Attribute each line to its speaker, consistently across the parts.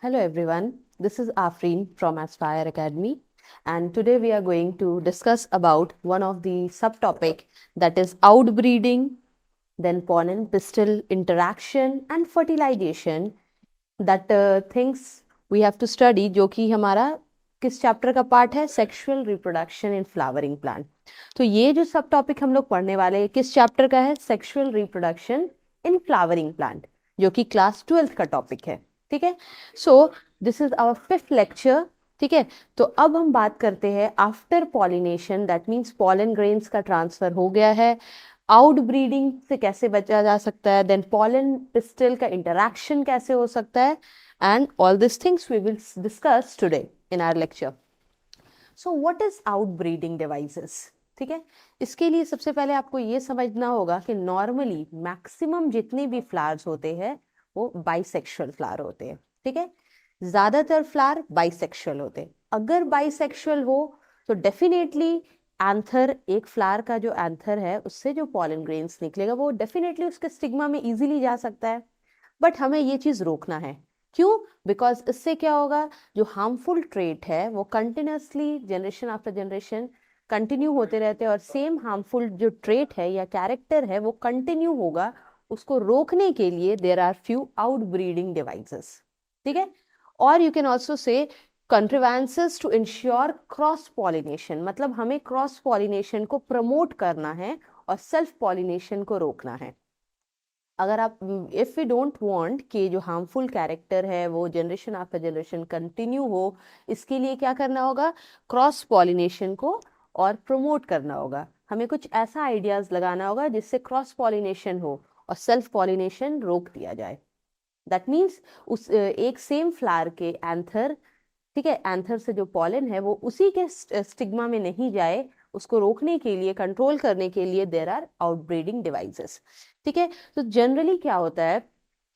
Speaker 1: Hello everyone, this is Afreen from Aspire Academy, and today we are going to discuss about one of the subtopic, that is outbreeding, then pollen pistil interaction and fertilization, that things we have to study, जो कि हमारा किस chapter का part है, sexual reproduction in flowering plant. तो ये जो सब टॉपिक हम लोग पढ़ने वाले हैं किस चैप्टर का है, sexual reproduction in flowering plant, जो कि क्लास 12th का टॉपिक है। ठीक है, so this is our 5th lecture. ठीक है, तो अब हम बात करते हैं after pollination, that means pollen grains का ट्रांसफर हो गया है, आउट ब्रीडिंग से कैसे बचा जा सकता है, देन पॉलन पिस्टल का इंटरैक्शन कैसे हो सकता है, and all this things we will discuss today in our lecture. So what is outbreeding devices? ठीक है, इसके लिए सबसे पहले आपको ये समझना होगा कि नॉर्मली मैक्सिमम जितने भी फ्लावर्स होते हैं वो बाइसेक्सुअल फ्लावर होते हैं। ठीक है, ज्यादातर फ्लावर बाइसेक्सुअल होते हैं। अगर बाइसेक्सुअल हो तो डेफिनेटली एंथर, एक फ्लावर का जो एंथर है उससे जो पॉलन ग्रेन्स निकलेगा वो डेफिनेटली उसके स्टिग्मा में इजीली जा सकता है। बट हमें ये चीज रोकना है। क्यों? बिकॉज इससे क्या होगा, जो हार्मफुल ट्रेट है वो continuously generation after generation continue होते रहते हैं, और सेम हार्मफुल जो ट्रेट है या कैरेक्टर है वो कंटिन्यू होगा। उसको रोकने के लिए there are few outbreeding devices. ठीक है, और you can also say contrivances to ensure cross pollination, मतलब हमें क्रॉस पॉलिनेशन को प्रमोट करना है और सेल्फ पॉलिनेशन को रोकना है। अगर आप, इफ वी डोंट वांट कि जो हार्मफुल कैरेक्टर है वो जनरेशन आफ्टर जनरेशन कंटिन्यू हो, इसके लिए क्या करना होगा, क्रॉस पॉलिनेशन को और प्रमोट करना होगा। हमें कुछ ऐसा आइडियाज लगाना होगा जिससे क्रॉस पॉलिनेशन हो और सेल्फ पॉलिनेशन रोक दिया जाए। दैट मीन्स उस एक सेम फ्लावर के एंथर, ठीक है, एंथर से जो पॉलन है वो उसी के स्टिग्मा में नहीं जाए, उसको रोकने के लिए, कंट्रोल करने के लिए देयर आर आउटब्रीडिंग डिवाइसेस। ठीक है, तो जनरली क्या होता है,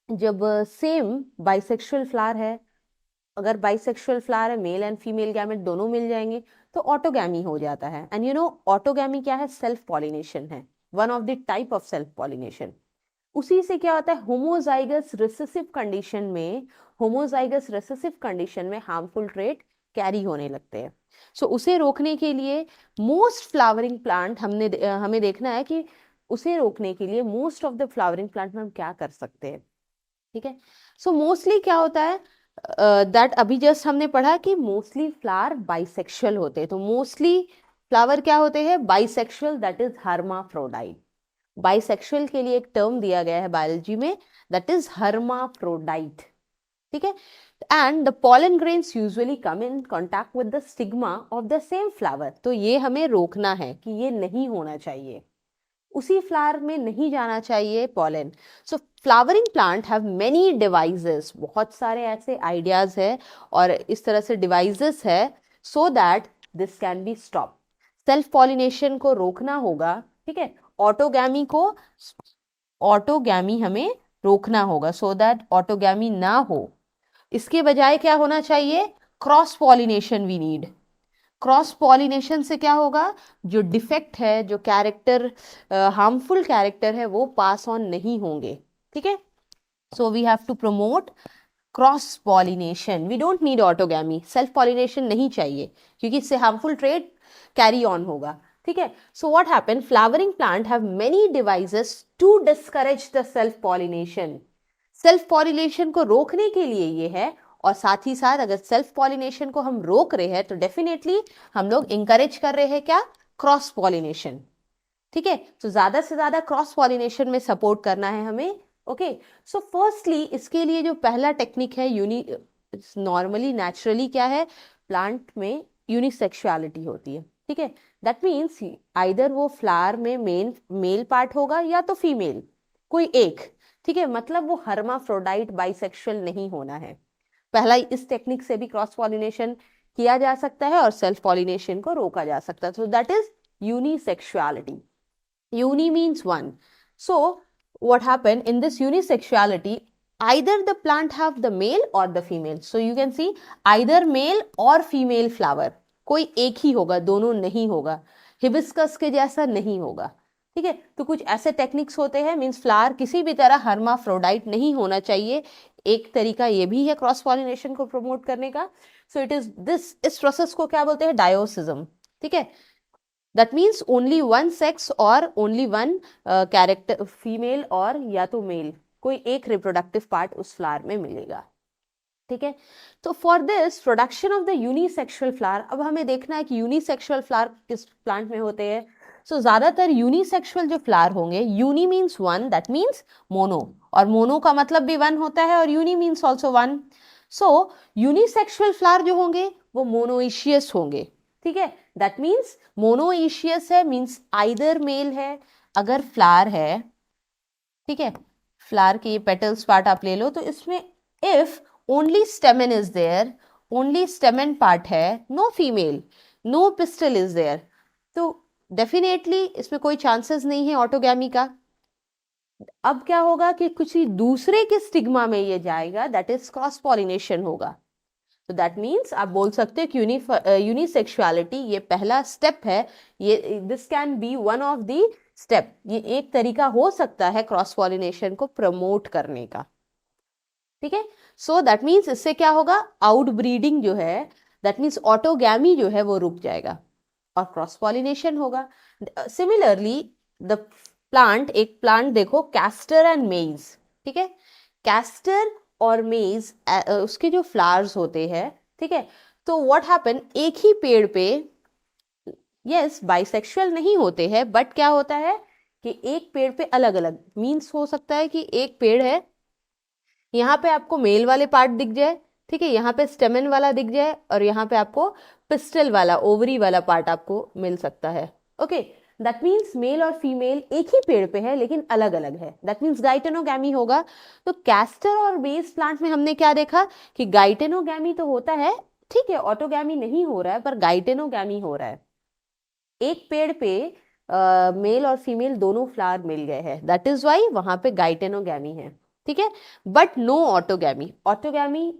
Speaker 1: जब सेम बाइसेक्सुअल फ्लावर है, अगर बाइसेक्सुअल फ्लावर है, मेल एंड फीमेल गैमेट दोनों मिल जाएंगे तो ऑटोगैमी हो जाता है। एंड यू नो ऑटोगैमी क्या है, सेल्फ पॉलिनेशन है, one of the type of self pollination. उसी से क्या होता है, होमोजाइगस रिसेसिव कंडीशन में, होमोजाइगस रिसेसिव कंडीशन में हार्मफुल ट्रेट कैरी होने लगते हैं। सो उसे रोकने के लिए मोस्ट फ्लावरिंग प्लांट हमें देखना है कि उसे रोकने के लिए most of the flowering plant में हम क्या कर सकते हैं। ठीक है, सो मोस्टली क्या होता है, दैट अभी जस्ट हमने पढ़ा कि मोस्टली फ्लावर बाइसेक्सुअल होते हैं। तो मोस्टली फ्लावर क्या होते हैं, bisexual, that is hermaphrodite. Bisexual के लिए एक टर्म दिया गया है बायोलॉजी में, दैट इज हर्माफ्रोडाइट। ठीक है, and the pollen grains usually come in contact with the stigma of the same flower. तो ये हमें रोकना है कि ये नहीं होना चाहिए, उसी फ्लावर में नहीं जाना चाहिए pollen. So flowering plant have many devices, बहुत सारे ऐसे आइडियाज है और इस तरह से डिवाइसेस है, so that this can be stop. Self pollination को रोकना होगा। ठीक है, ऑटोगैमी को, ऑटोगैमी हमें रोकना होगा, सो दैट ऑटोगैमी ना हो। इसके बजाय क्या होना चाहिए, cross pollination we need. Cross pollination से क्या होगा, जो डिफेक्ट है, जो कैरेक्टर, हार्मफुल कैरेक्टर है वो पास ऑन नहीं होंगे। ठीक है, so we have to promote cross pollination, we don't need autogamy. Self pollination नहीं चाहिए क्योंकि इससे हार्मफुल ट्रेट कैरी ऑन होगा। ठीक है, so what happen, flowering plant have many devices to discourage the self pollination. Self pollination को रोकने के लिए ये है, और साथ ही साथ अगर सेल्फ पॉलिनेशन को हम रोक रहे हैं तो डेफिनेटली हम लोग इंकरेज कर रहे हैं क्या, क्रॉस पॉलिनेशन। ठीक है, तो ज्यादा से ज्यादा क्रॉस पॉलिनेशन में सपोर्ट करना है हमें। ओके, सो फर्स्टली इसके लिए जो पहला टेक्निक है, नॉर्मली नेचुरली क्या है, प्लांट में यूनिसेक्सुअलिटी होती है। ठीक है, दैट मीन्स आइदर वो फ्लावर में मेल पार्ट होगा या तो फीमेल, कोई एक। ठीक है, मतलब वो हर्माफ्रोडाइट बाइसेक्सुअल नहीं होना है। पहला, इस टेक्निक से भी क्रॉस पॉलिनेशन किया जा सकता है और सेल्फ पॉलिनेशन को रोका जा सकता है। सो that is unisexuality. Uni means one. So what happened in this unisexuality, either the plant have the male or the female. So you can see either male or female flower, कोई एक ही होगा, दोनों नहीं होगा, हिबिस्कस के जैसा नहीं होगा। ठीक है, तो कुछ ऐसे टेक्निक्स होते हैं, मीन्स फ्लावर किसी भी तरह हर्माफ्रोडाइट नहीं होना चाहिए, एक तरीका ये भी है क्रॉस पॉलिनेशन को प्रमोट करने का. सो इट इज दिस, इस प्रोसेस को क्या बोलते हैं, डायोसिज्म. ठीक है, that means only one sex और ओनली वन कैरेक्टर, फीमेल और या तो मेल, कोई एक रिप्रोडक्टिव पार्ट उस फ्लावर में मिलेगा. ठीक है, तो for this production of the unisexual flower, अब हमें देखना है कि यूनिसेक्सुअल फ्लावर किस प्लांट में होते हैं. सो ज्यादातर यूनिसेक्सुअल जो फ्लावर होंगे, uni means one, that means mono, और मोनो का मतलब भी वन होता है और uni means also one. So unisexual flower जो होंगे वो मोनोइशियस होंगे. ठीक है, दैट मीन्स मोनोइशियस है मीन्स आइदर मेल है. अगर फ्लावर है, ठीक है, फ्लावर के ये पेटल्स पार्ट आप ले लो, तो इसमें if only stamen is there, only stamen part है, no female, no pistil is there, तो डेफिनेटली इसमें कोई चांसेस नहीं है ऑटोगैमी का. अब क्या होगा कि किसी दूसरे के स्टिग्मा में ये जाएगा, दैट इज क्रॉस पॉलिनेशन होगा. तो दैट मीन्स आप बोल सकते हो कि यूनिसेक्सुअलिटी ये पहला स्टेप है. ये this can be one of the step, ये एक तरीका हो सकता है क्रॉस पॉलिनेशन को प्रमोट करने का. ठीक है, सो दैट मीन्स इससे क्या होगा, आउट ब्रीडिंग जो है, दैट मीन्स ऑटोगैमी जो है वो रुक जाएगा और क्रॉस पॉलिनेशन होगा. सिमिलरली द प्लांट, एक प्लांट देखो, कैस्टर एंड मेज. ठीक है, कैस्टर और मेज उसके जो फ्लावर्स होते हैं, ठीक है, तो व्हाट हैपन, एक ही पेड़ पे, यस बाइसेक्सुअल नहीं होते हैं, बट क्या होता है कि एक पेड़ पे अलग अलग, मीन्स हो सकता है कि एक पेड़ है, यहाँ पे आपको मेल वाले पार्ट दिख जाए, ठीक है, यहाँ पे स्टेमन वाला दिख जाए, और यहाँ पे आपको पिस्टल वाला, ओवरी वाला पार्ट आपको मिल सकता है. ओके, दैट मीन्स मेल और फीमेल एक ही पेड़ पे है लेकिन अलग अलग है, दैट मीन्स गाइटेनोगैमी होगा. तो कैस्टर और बेस प्लांट में हमने क्या देखा कि गाइटेनोगैमी तो होता है, ठीक है, ऑटोगैमी नहीं हो रहा है, पर गाइटेनोगैमी हो रहा है. एक पेड़ पे मेल और फीमेल दोनों फ्लावर मिल गए हैं, दैट इज वाई वहां पे गाइटेनोगैमी है. ठीक है, बट नो ऑटोगैमी, ऑटोगैमी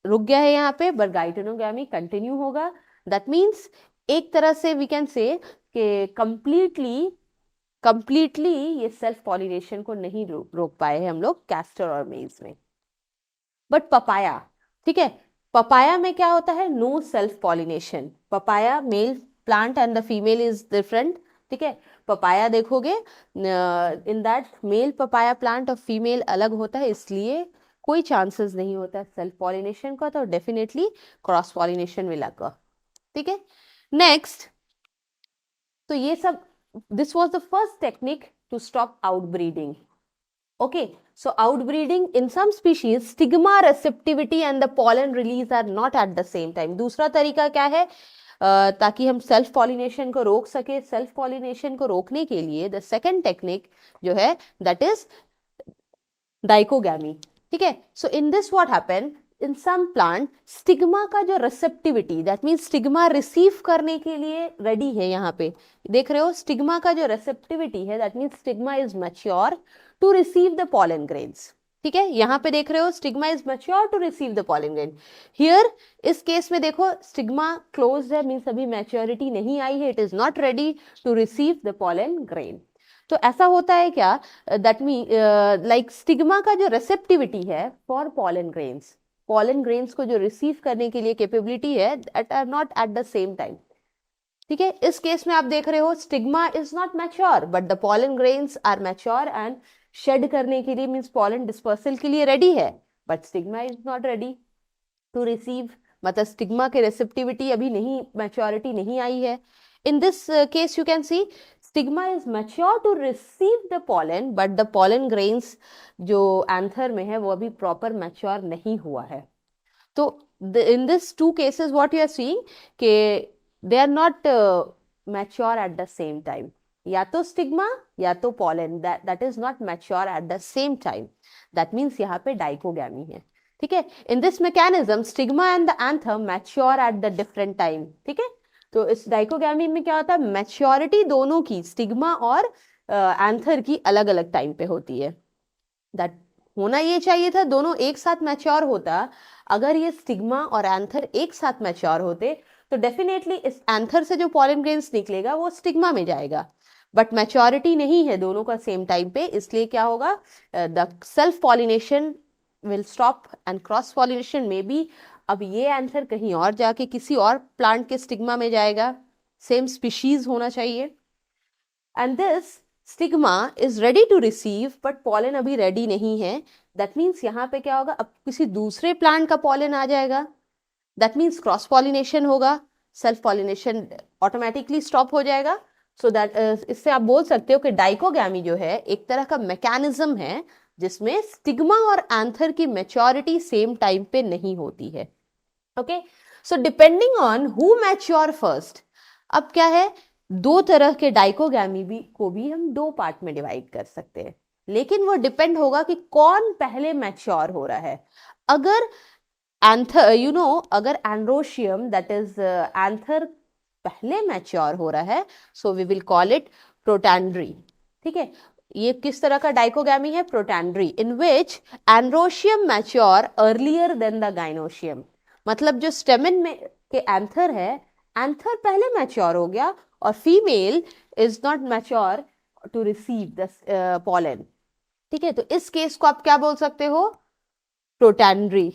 Speaker 1: रुक गया है यहाँ पे, बट गाइटेनोगैमी कंटिन्यू होगा. दैट मीन्स एक तरह से वी कैन से कि कंप्लीटली ये सेल्फ पॉलिनेशन को नहीं रोक पाए हैं हम लोग कैस्टर और मेज में. बट पपाया, ठीक है, पपाया में क्या होता है, no self pollination. Papaya male plant and the female is different. ठीक है, पपाया देखोगे in that male papaya plant और फीमेल अलग होता है, इसलिए कोई चांसेस नहीं होता सेल्फ पॉलिनेशन का, तो definitely cross pollination will occur. ठीक है, नेक्स्ट, तो ये सब, this was the first technique to stop outbreeding. Okay, so outbreeding in some species, stigma receptivity and the pollen release are not at the same time. दूसरा तरीका क्या है, ताकि हम सेल्फ पॉलिनेशन को रोक सके. सेल्फ पॉलिनेशन को रोकने के लिए द सेकेंड टेक्निक जो है, दैट इज डाइकोगैमी. ठीक है, so in this what happen, in some plant stigma का जो receptivity, that means stigma receive करने के लिए रेडी है. यहाँ पे देख रहे हो, स्टिग्मा का जो रिसेप्टिविटी है, that means stigma is mature to receive the pollen grains. ठीक है, यहाँ पे देख रहे हो, stigma is mature to receive the pollen grain. Here इस केस में देखो, स्टिग्मा क्लोज्ड है, मीन्स अभी मैच्योरिटी नहीं आई है, it is not ready to receive the pollen grain. तो ऐसा होता है क्या, दैट मीन लाइक स्टिग्मा का जो रिसेप्टिविटी है फॉर पॉलन ग्रेन्स को जो रिसीव करने के लिए कैपेबिलिटी है, that are not at the same time. ठीक है, इस केस में आप देख रहे हो, stigma is not mature but the pollen grains are mature and shed करने के लिए, मीन्स पॉलन डिस्पर्सल के लिए रेडी है, but stigma is not ready to receive, मतलब स्टिग्मा के रिसेप्टिविटी अभी नहीं, मैच्योरिटी नहीं आई है. In this case you can see stigma is mature to receive the pollen, but the pollen grains जो anther में है वो अभी proper mature नहीं हुआ है. तो in this two cases what you are seeing कि they are not mature at the same time. या तो stigma या तो pollen, that is not mature at the same time. That means यहाँ पे dichogamy है. ठीक है, in this mechanism stigma and the anther mature at the different time. ठीक है, तो इस डाइकोगैमी में क्या होता है, मैच्योरिटी दोनों की, स्टिग्मा और एंथर की अलग अलग टाइम पे होती है. दैट होना ये चाहिए था, दोनों एक साथ मैच्योर होता. अगर ये स्टिग्मा और एंथर एक साथ मैच्योर होते तो डेफिनेटली इस एंथर से जो पॉलन ग्रेन्स निकलेगा वो स्टिग्मा में जाएगा, बट मैच्योरिटी नहीं है दोनों का सेम टाइम पे, इसलिए क्या होगा, the self pollination will stop and cross pollination may be, अब ये आंसर कहीं और जाके किसी और प्लांट के स्टिग्मा में जाएगा, सेम स्पीशीज होना चाहिए, and this stigma is ready to receive but pollen अभी रेडी नहीं है. that means यहाँ पे क्या होगा, अब किसी दूसरे प्लांट का pollen आ जाएगा, that means क्रॉस पॉलिनेशन होगा, सेल्फ पॉलिनेशन ऑटोमेटिकली स्टॉप हो जाएगा. सो दैट इससे आप बोल सकते हो कि डाइकोगैमी जो है एक तरह का मैकेनिज्म है जिसमें स्टिग्मा और एंथर की मैच्योरिटी सेम टाइम पे नहीं होती है. Okay, so depending on who mature first, अब क्या है, दो तरह के डाइकोगैमी को भी हम दो पार्ट में डिवाइड कर सकते हैं, लेकिन वो डिपेंड होगा कि कौन पहले मैच्योर हो रहा है. अगर एंथर अगर एंड्रोशियम दैट इज एंथर पहले मैच्योर हो रहा है, so we will call it protandry. ठीक है, ये किस तरह का डाइकोगैमी है, protandry, in which androecium mature earlier than the gynoecium. मतलब जो स्टेमन में के एंथर है, एंथर पहले मैच्योर हो गया और female is not mature to receive the pollen. ठीक है, तो इस केस को आप क्या बोल सकते हो, प्रोटैंड्री.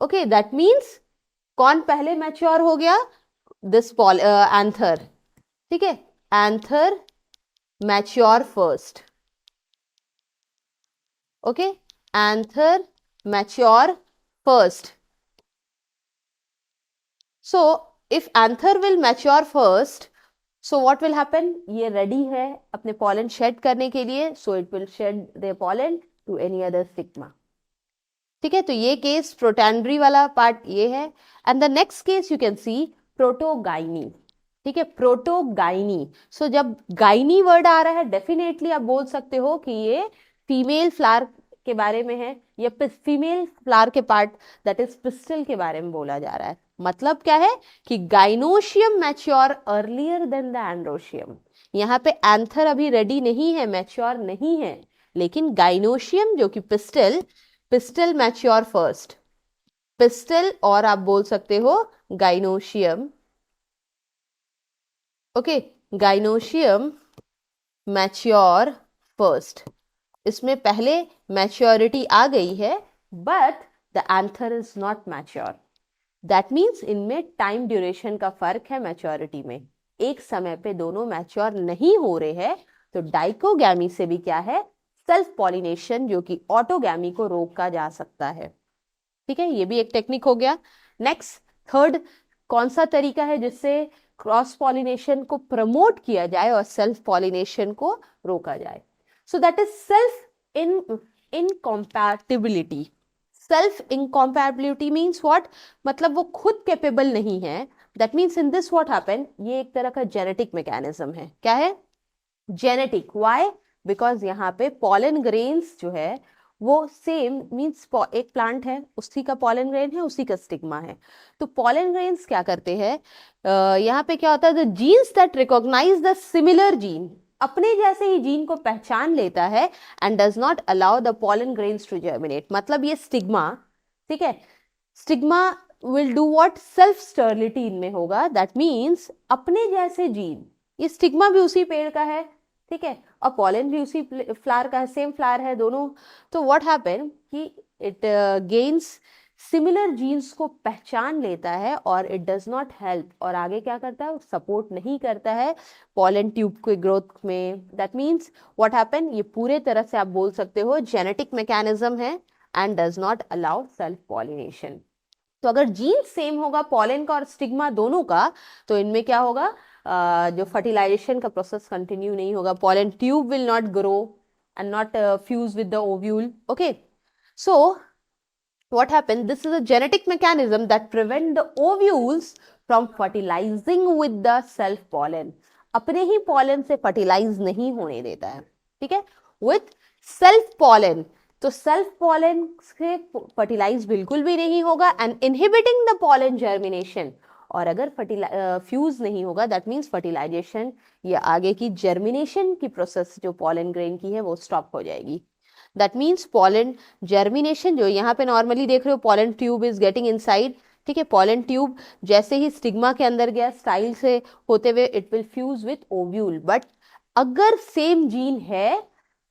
Speaker 1: ओके, दैट मीन्स कौन पहले मैच्योर हो गया, दिस एंथर. ठीक है, anther mature first. Okay, anther mature first. So if anther will mature first, so what will happen, ये रेडी है अपने पॉलन शेड करने के लिए, so it will shed their pollen to any other stigma. ठीक है, तो ये केस प्रोटैंड्री वाला पार्ट ये है. And the next case you can C protogyny. ठीक है, प्रोटोगाइनी. सो जब गाइनी वर्ड आ रहा है, डेफिनेटली आप बोल सकते हो कि ये फीमेल फ्लावर के बारे में है, या फीमेल फ्लावर के पार्ट दैट इज पिस्टल के बारे में बोला जा रहा है. मतलब क्या है कि gynoecium mature earlier than the androecium. यहाँ पे एंथर अभी रेडी नहीं है, मैच्योर नहीं है, लेकिन गाइनोशियम जो कि पिस्टल मैच्योर फर्स्ट. पिस्टल और आप बोल सकते हो gynoecium. Okay, gynoecium mature first. इसमें पहले मैच्योरिटी आ गई है, but the anther is not mature. That means इनमें टाइम ड्यूरेशन का फर्क है मैच्योरिटी में, एक समय पे दोनों मैच्योर नहीं हो रहे हैं. तो डाइकोगैमी से भी क्या है, सेल्फ पॉलिनेशन जो कि ऑटोगैमी को रोका जा सकता है. ठीक है, ये भी एक टेक्निक हो गया. नेक्स्ट, थर्ड कौन सा तरीका है जिससे क्रॉस पॉलिनेशन को प्रमोट किया जाए और सेल्फ पॉलिनेशन को रोका जाए. सो that is self इनकॉम्पैटिबिलिटी. Self इनकॉम्पैटिबिलिटी means what, मतलब वो खुद कैपेबल नहीं है. That means in this what happen, ये एक तरह का जेनेटिक मैकेनिज्म है. क्या है, जेनेटिक. व्हाई, बिकॉज यहाँ पे पॉलन ग्रेन्स जो है वो सेम मीन्स एक प्लांट है, उसी का पॉलन ग्रेन है, उसी का स्टिग्मा है. तो पॉलन ग्रेन्स क्या करते हैं, यहाँ पे क्या होता है, the genes that recognise the similar gene, अपने जैसे ही जीन को पहचान लेता है and does not allow the pollen grains to germinate. मतलब ये स्टिग्मा, ठीक है, stigma will do what, self sterility इनमें होगा. दैट मीन्स अपने जैसे जीन, ये स्टिग्मा भी उसी पेड़ का है, ठीक है, और पॉलन भी उसी फ्लावर का है, सेम फ्लावर है दोनों. तो व्हाट हैपन कि इट गेन्स सिमिलर जीन्स को पहचान लेता है और इट डज नॉट हेल्प, और आगे क्या करता है, सपोर्ट नहीं करता है पॉलन ट्यूब के ग्रोथ में. दैट मीन्स व्हाट हैपन, ये पूरे तरह से आप बोल सकते हो जेनेटिक मैकेनिज्म है and does not allow self pollination. तो अगर जीन सेम होगा पॉलन का और स्टिग्मा दोनों का, तो इनमें क्या होगा, जो फर्टिलाइजेशन का प्रोसेस कंटिन्यू नहीं होगा. Pollen tube will not grow and not fuse with the ovule. Okay, so what happened, this is a genetic mechanism that prevent the ovules from fertilizing with the self pollen. अपने ही pollen से fertilize नहीं होने देता है. ठीक है, with self pollen, तो self pollen से fertilize बिल्कुल भी नहीं होगा and inhibiting the pollen germination. और अगर फ्यूज नहीं होगा, दैट मीन्स फर्टिलाइजेशन या आगे की जर्मिनेशन की प्रोसेस जो पॉलन ग्रेन की है वो स्टॉप हो जाएगी. दैट मीन्स पॉलन जर्मिनेशन जो यहाँ पे नॉर्मली देख रहे हो, pollen tube is getting inside. ठीक है, पॉलन ट्यूब जैसे ही स्टिग्मा के अंदर गया स्टाइल से होते हुए it will fuse with ovule. But अगर सेम जीन है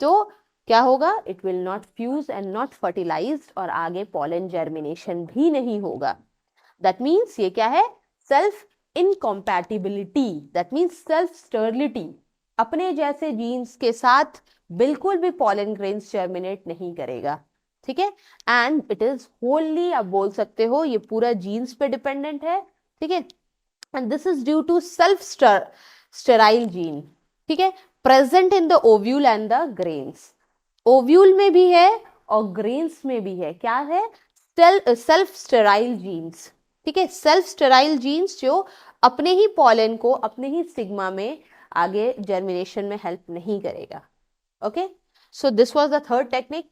Speaker 1: तो क्या होगा, it will not fuse and not fertilised, और आगे पॉलन जर्मिनेशन भी नहीं होगा। दैट मीन्स ये क्या है, self इनकॉम्पैटिबिलिटी, that means self sterility, अपने जैसे जीन्स के साथ बिल्कुल भी पॉलन ग्रेन्स जर्मिनेट नहीं करेगा, ठीक है। एंड इट इज होली, आप बोल सकते हो ये पूरा जीन्स पे डिपेंडेंट है, ठीक है। And this is due to self sterile gene, ठीक है, present in the ovule and the grains. Ovule में भी है और ग्रेन्स में भी है, क्या है, सेल्फ स्टेराइल जीन्स, ठीक है। सेल्फ स्टेराइल जीन्स जो अपने ही पॉलन को अपने ही स्टिग्मा में आगे जर्मिनेशन में हेल्प नहीं करेगा। Okay, so this was the third technique.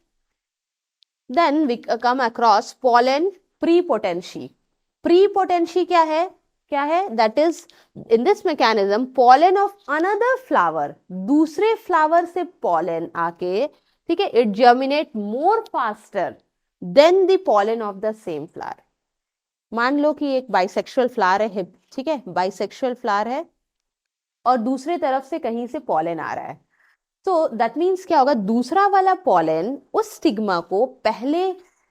Speaker 1: Then we come across pollen prepotency. Prepotency क्या है, क्या है, that is in this mechanism pollen of another flower, दूसरे फ्लावर से पॉलन आके, ठीक है, it germinate more faster than the pollen of the same flower. मान लो कि एक बाइसेक्सुअल फ्लावर है, ठीक है, बाइसेक्सुअल फ्लावर है और दूसरे तरफ से कहीं से पॉलन आ रहा है, तो दैट मीन्स क्या होगा, दूसरा वाला पॉलन उस स्टिग्मा को पहले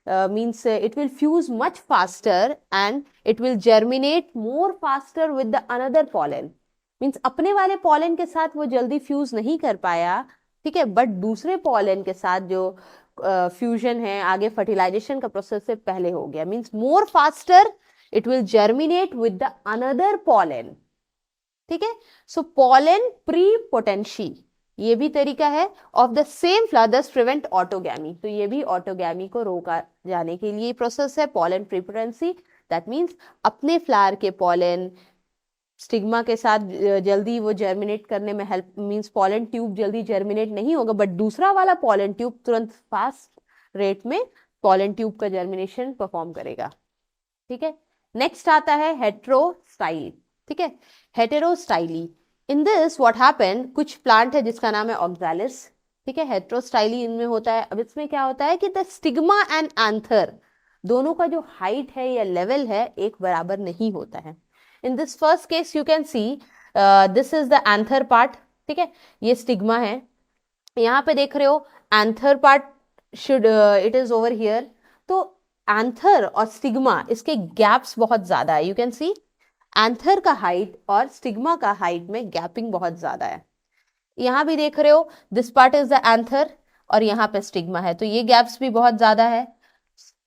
Speaker 1: means it will fuse much faster and it will germinate more faster with the another pollen. Means अपने वाले पॉलन के साथ वो जल्दी फ्यूज नहीं कर पाया, ठीक है, बट दूसरे पॉलन के साथ जो फ्यूजन है आगे फर्टिलाइजेशन का प्रोसेस से पहले हो गया, means more faster it will germinate with the another pollen, ठीक है। सो पॉलन प्रीपोटेंसी ये भी तरीका है ऑफ द सेम फ्लावर, दस प्रिवेंट ऑटोगैमी, तो ये भी ऑटोगैमी को रोका जाने के लिए प्रोसेस है पॉलन प्रीपोटेंसी। दैट मीन्स अपने फ्लावर के पॉलन स्टिग्मा के साथ जल्दी वो जर्मिनेट करने में हेल्प, मीन्स पॉलन ट्यूब जल्दी जर्मिनेट नहीं होगा, बट दूसरा वाला पॉलन ट्यूब तुरंत फास्ट रेट में पॉलन ट्यूब का जर्मिनेशन परफॉर्म करेगा, ठीक है। नेक्स्ट आता है हेटेरोस्टाइली, ठीक है, हेटेरोस्टाइली। इन दिस व्हाट हैपन, कुछ प्लांट है जिसका नाम है ऑक्सैलिस, ठीक है, हेटेरोस्टाइली इनमें होता है। अब इसमें क्या होता है कि द स्टिग्मा एंड एंथर दोनों का जो हाइट है या लेवल है एक बराबर नहीं होता है। In this first case you can see this is the anther part, ठीक है, ये स्टिग्मा है, यहाँ पे देख रहे हो anther part should it is over here, तो एंथर और स्टिग्मा इसके गैप्स बहुत ज्यादा है, यू कैन सी एंथर का हाइट और स्टिग्मा का हाइट में गैपिंग बहुत ज्यादा है। यहाँ भी देख रहे हो this part is the anther और यहाँ पे स्टिग्मा है, तो ये गैप्स भी बहुत ज्यादा है,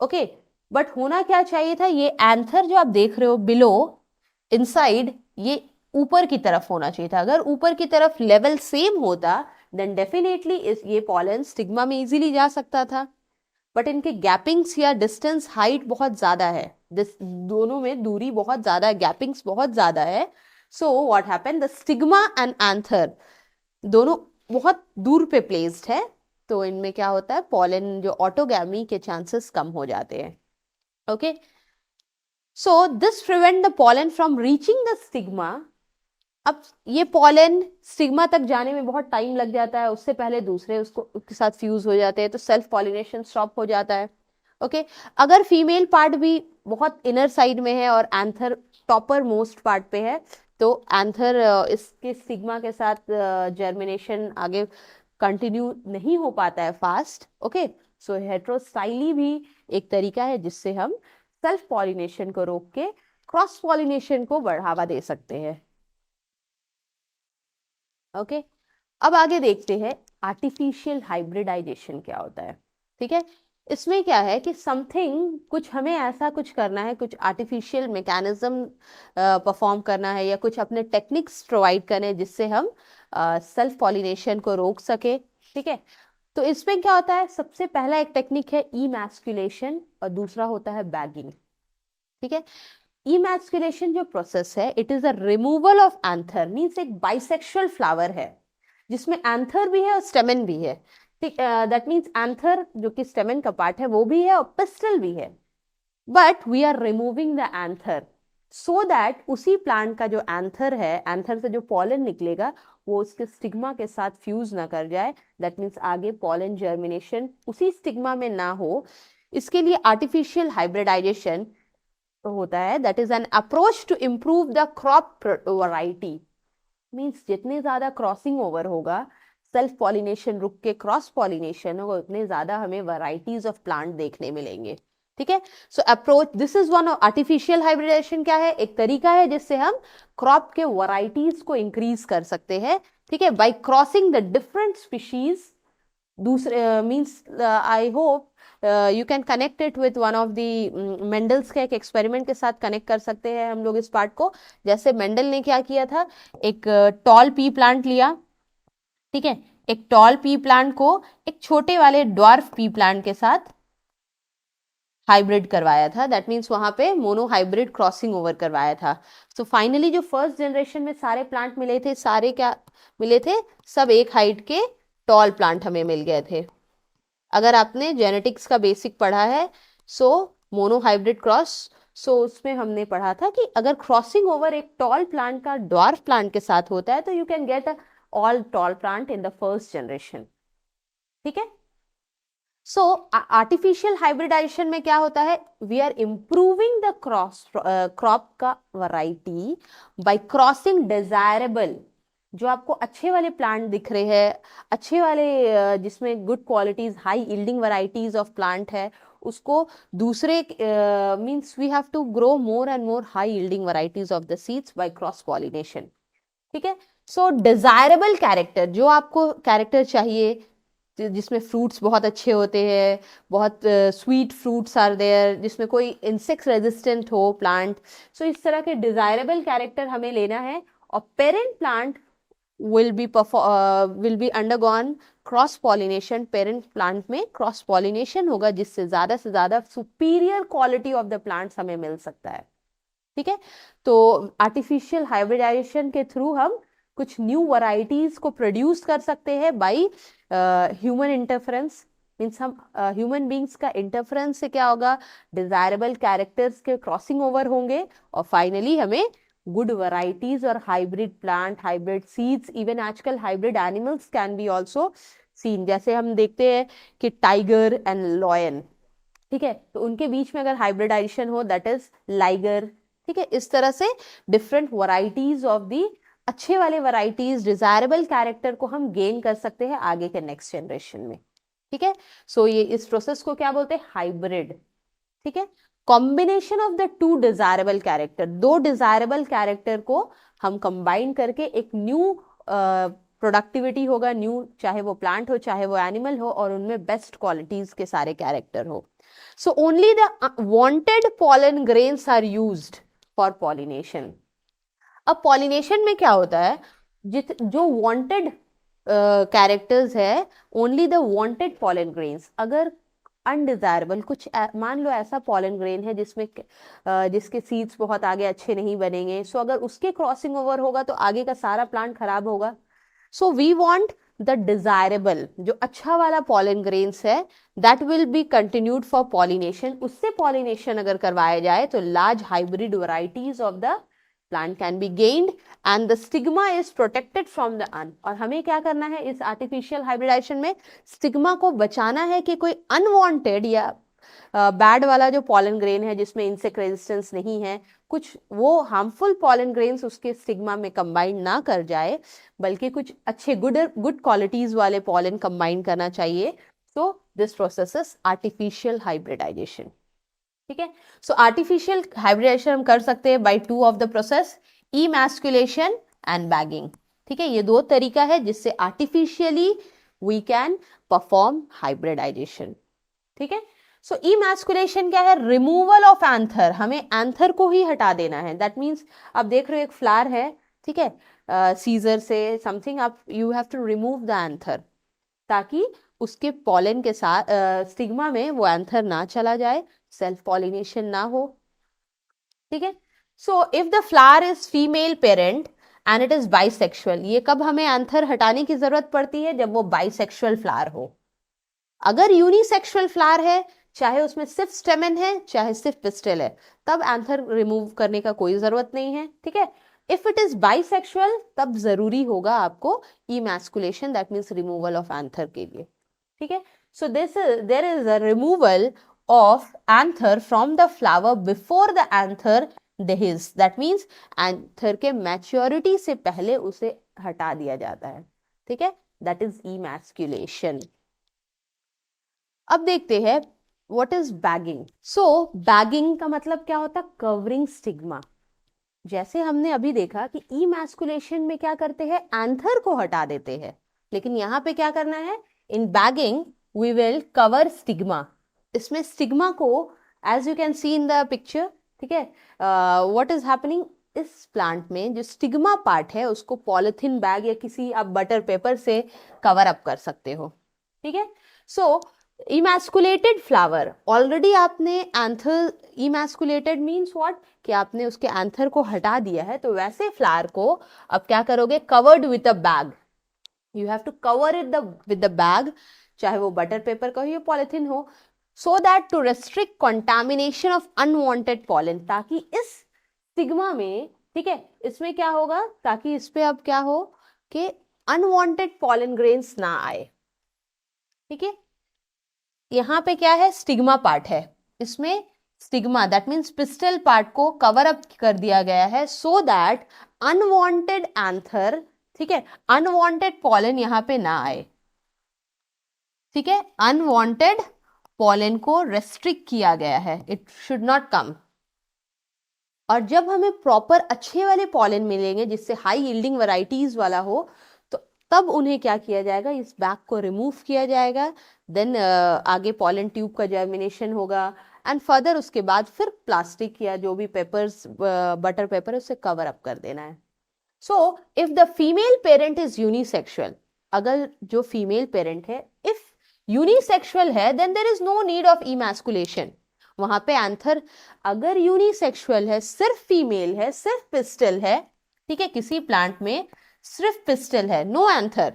Speaker 1: ओके। बट होना क्या चाहिए था, ये एंथर जो आप देख रहे हो बिलो इनसाइड, ये ऊपर की तरफ होना चाहिए था। अगर ऊपर की तरफ लेवल सेम होता देन डेफिनेटली ये पॉलन स्टिग्मा में इजीली जा सकता था, बट इनके गैपिंग्स या डिस्टेंस हाइट बहुत ज्यादा है, दोनों में दूरी बहुत ज्यादा है, गैपिंग्स बहुत ज्यादा है। So what happen, the stigma and anther दोनों बहुत दूर पे प्लेस्ड है, तो इनमें क्या होता है, पॉलन जो ऑटोगैमी के चांसेस कम हो जाते हैं, okay. So this prevent the pollen from reaching the stigma. अब ये पॉलन स्टिग्मा तक जाने में बहुत टाइम लग जाता है, उससे पहले दूसरे उसके साथ फ्यूज हो जाते हैं, तो सेल्फ पॉलिनेशन स्टॉप हो जाता है, ओके। अगर फीमेल पार्ट भी बहुत इनर साइड में है और एंथर टॉपर मोस्ट पार्ट पे है, तो एंथर इसके स्टिग्मा के साथ जर्मिनेशन आगे कंटिन्यू नहीं हो पाता है फास्ट, ओके। सो हेटेरोस्टाइली भी एक तरीका है जिससे हम सेल्फ पॉलिनेशन को रोक के क्रॉस पॉलिनेशन को बढ़ावा दे सकते हैं, ओके। अब आगे देखते हैं आर्टिफिशियल हाइब्रिडाइजेशन क्या होता है, ठीक है। इसमें क्या है कि समथिंग, कुछ हमें ऐसा कुछ करना है, कुछ आर्टिफिशियल मैकेनिज्म परफॉर्म करना है या कुछ अपने टेक्निक्स प्रोवाइड करने जिससे हम सेल्फ पॉलिनेशन को रोक सके, ठीक है। तो इसमें क्या होता है, सबसे पहला एक टेक्निक है इमैस्कुलेशन और दूसरा होता है बैगिंग, ठीक है। इमैस्कुलेशन जो प्रोसेस है, it is a removal of anther, means एक बाइसेक्सुअल फ्लावर है जिसमें एंथर भी है और स्टेमन भी है, ठीक। दैट मीन्स एंथर जो कि स्टेमन का पार्ट है वो भी है और पिस्टल भी है, but we are removing the anther so that उसी प्लांट का जो एंथर है, एंथर से जो पॉलन निकलेगा वो उसके स्टिग्मा के साथ फ्यूज ना कर जाए, दैट मीन्स आगे पॉलन जर्मिनेशन उसी स्टिग्मा में ना हो। इसके लिए आर्टिफिशियल हाइब्रिडाइजेशन होता है, that is an approach to improve the crop variety, means जितने ज्यादा क्रॉसिंग ओवर होगा सेल्फ पॉलिनेशन रुक के क्रॉस पॉलिनेशन होगा, उतने ज्यादा हमें वैरायटीज ऑफ प्लांट देखने मिलेंगे। ठीक है, so approach this is one of artificial hybridisation. क्या है? एक तरीका है जिससे हम क्रॉप के वैरायटीज को इंक्रीज कर सकते हैं। ठीक है, by crossing the different species. दूसरे means I hope you can connect it with one of the Mendel's के एक एक्सपेरिमेंट के साथ कनेक्ट कर सकते हैं हम लोग इस पार्ट को। जैसे मेंडल ने क्या किया था, एक टॉल पी प्लांट लिया, ठीक है, एक टॉल पी प्लांट को एक छोटे वाले ड्वार्फ पी प्लांट के साथ हाइब्रिड करवाया था। दैट मीन्स वहां पे मोनो हाइब्रिड क्रॉसिंग ओवर करवाया था। सो फाइनली जो फर्स्ट जनरेशन में सारे प्लांट मिले थे, सारे क्या मिले थे? सब एक हाइट के टॉल प्लांट हमें मिल गए थे। अगर आपने जेनेटिक्स का बेसिक पढ़ा है, so mono hybrid cross, so उसमें हमने पढ़ा था कि अगर क्रॉसिंग ओवर एक टॉल प्लांट का ड्वार्फ प्लांट के साथ होता है तो you can get all tall plant in the first generation. ठीक है, सो आर्टिफिशियल हाइब्रिडाइजेशन में क्या होता है? We are improving the crop का वैरायटी बाय क्रॉसिंग डिजायरेबल, जो आपको अच्छे वाले प्लांट दिख रहे हैं, अच्छे वाले जिसमें good qualities, high yielding varieties of plant है, उसको दूसरे means we have to grow more and more high yielding varieties of the seeds by cross pollination. ठीक है, सो डिजायरेबल कैरेक्टर, जो आपको कैरेक्टर चाहिए जिसमें फ्रूट्स बहुत अच्छे होते हैं, बहुत स्वीट फ्रूट्स आर देयर, जिसमें कोई इंसेक्ट रेजिस्टेंट हो प्लांट, सो इस तरह के डिजायरेबल कैरेक्टर हमें लेना है। और parent plant will be undergone cross pollination. Parent plant में क्रॉस पॉलिनेशन होगा जिससे से ज्यादा superior quality of the plants हमें मिल सकता है। ठीक है, तो आर्टिफिशियल हाइब्रिडाइजेशन के थ्रू हम कुछ न्यू वैरायटीज को प्रोड्यूस कर सकते हैं बाय ह्यूमन इंटरफेरेंस। मीन्स हम ह्यूमन बींग्स का इंटरफेरेंस से क्या होगा? डिजायरेबल कैरेक्टर्स के क्रॉसिंग ओवर होंगे और फाइनली हमें गुड वैरायटीज और hybrid plant, hybrid seeds, even आजकल hybrid animals can be also seen. जैसे हम देखते हैं कि टाइगर एंड लॉयन, ठीक है, तो उनके बीच में अगर हाइब्रिडाइजेशन हो, दैट इज लाइगर। ठीक है, इस तरह से डिफरेंट वैरायटीज ऑफ दी अच्छे वाले वैरायटीज, डिजायरेबल कैरेक्टर को हम गेन कर सकते हैं आगे के नेक्स्ट जनरेशन में। ठीक है, सो ये इस प्रोसेस को क्या बोलते हैं? हाइब्रिड। ठीक है, combination of the to desirable character, दो डिजायरेबल कैरेक्टर को हम कंबाइन करके एक न्यू प्रोडक्टिविटी होगा, न्यू, चाहे वो प्लांट हो चाहे वो एनिमल हो, और उनमें बेस्ट क्वालिटीज के सारे कैरेक्टर हो। So only the wanted pollen grains are used for pollination. अब पॉलिनेशन में क्या होता है? जो वांटेड कैरेक्टर्स है, only the wanted pollen grains. अगर अनडिजायरेबल कुछ मान लो ऐसा पॉलन ग्रेन है जिसमें जिसके सीड्स बहुत आगे अच्छे नहीं बनेंगे, सो अगर उसके क्रॉसिंग ओवर होगा तो आगे का सारा प्लांट खराब होगा। So we want the desirable, जो अच्छा वाला पॉलन ग्रेन्स है, that will be continued for pollination. उससे पॉलिनेशन अगर करवाया जाए तो large hybrid varieties of the plant can be gained and the stigma is protected from the और हमें क्या करना है इस आर्टिफिशियल हाइब्रिडाइजेशन में? स्टिग्मा को बचाना है कि कोई अनवांटेड या बैड वाला जो पॉलन ग्रेन है जिसमें इंसेक्ट रेजिस्टेंस नहीं है, कुछ वो हार्मफुल पॉलन ग्रेन्स उसके स्टिग्मा में कंबाइन ना कर जाए, बल्कि कुछ अच्छे गुड क्वालिटीज वाले पॉलन कंबाइन करना चाहिए। So this process is artificial hybridisation. ठीक है, सो आर्टिफिशियल हाइब्रिडाइजेशन हम कर सकते हैं by two of the process, emasculation and bagging. ठीक है, ये दो तरीका है जिससे artificially we can perform hybridisation. ठीक है, सो इमैस्कुलेशन क्या है? Removal of anther. हमें एंथर को ही हटा देना है। दैट मीन्स आप देख रहे हो एक फ्लावर है, ठीक है, सीजर से समथिंग, आप you have to remove the anther ताकि उसके पॉलन के साथ स्टिग्मा में वो एंथर ना चला जाए, सेल्फ पॉलिनेशन ना हो। ठीक है, so if the flower is female parent and it is bisexual, ये कब हमें एंथर हटाने की जरूरत पड़ती है? जब वो बाइसेक्सुअल फ्लावर हो। अगर यूनिसेक्सुअल फ्लावर है, चाहे उसमें सिर्फ स्टेमन है चाहे सिर्फ पिस्टल है, तब एंथर रिमूव करने का कोई जरूरत नहीं है। ठीक है, इफ इट इज बाइसेक्सुअल तब जरूरी होगा आपको emasculation, that means removal of anther के लिए। ठीक है, so there is a removal of anther from the flower before the anther dehisce, that means anther के maturity से पहले उसे हटा दिया जाता है। ठीक है, दैट इज इमैस्कुलेशन। अब देखते हैं what is bagging. So bagging का मतलब क्या होता है? Covering stigma. जैसे हमने अभी देखा कि इमैस्कुलेशन में क्या करते हैं, एंथर को हटा देते हैं, लेकिन यहाँ पे क्या करना है, in bagging we will cover stigma. इसमें स्टिग्मा को, as you can see in the picture, ठीक है, व्हाट इज हैपनिंग, इस प्लांट में जो स्टिग्मा पार्ट है उसको पॉलिथीन बैग या किसी आप बटर पेपर से कवर अप कर सकते हो, ठीक है। सो इमैस्कुलेटेड फ्लावर, ऑलरेडी आपने एंथर, इमैस्कुलेटेड मीन्स व्हाट, कि आपने उसके एंथर को हटा दिया है, तो वैसे फ्लावर को अब क्या करोगे, covered with a bag. You have to cover it with the bag, चाहे वो बटर पेपर का हो या पॉलिथीन हो, so that to restrict contamination of unwanted pollen, ताकि इस स्टिग्मा में, ठीक है, इसमें क्या होगा, ताकि इस पे अब क्या हो कि अनवांटेड पॉलन ग्रेन्स ना आए, ठीक है। यहाँ पे क्या है, स्टिग्मा पार्ट है, इसमें stigma that means pistol part को कवर अप कर दिया गया है, सो दैट अनवांटेड एंथर, ठीक है, अनवांटेड पॉलन यहाँ पे ना आए, ठीक है, अनवांटेड पॉलन को रेस्ट्रिक्ट किया गया है, इट शुड नॉट कम। और जब हमें प्रॉपर अच्छे वाले पॉलन मिलेंगे जिससे हाई यील्डिंग वैरायटीज वाला हो, तो तब उन्हें क्या किया जाएगा, इस बैग को रिमूव किया जाएगा, देन आगे पॉलन ट्यूब का जर्मिनेशन होगा, एंड फर्दर उसके बाद फिर प्लास्टिक या जो भी पेपर्स, बटर पेपर है, उससे कवर अप कर देना है। So if the female parent is unisexual, अगर जो फीमेल पेरेंट है इफ यूनिसेक्सुअल है, then there is no need of emasculation. वहां पे एंथर अगर यूनिसेक्सुअल है, सिर्फ फीमेल है, सिर्फ पिस्टल है, ठीक है, किसी प्लांट में सिर्फ पिस्टल है, नो एंथर,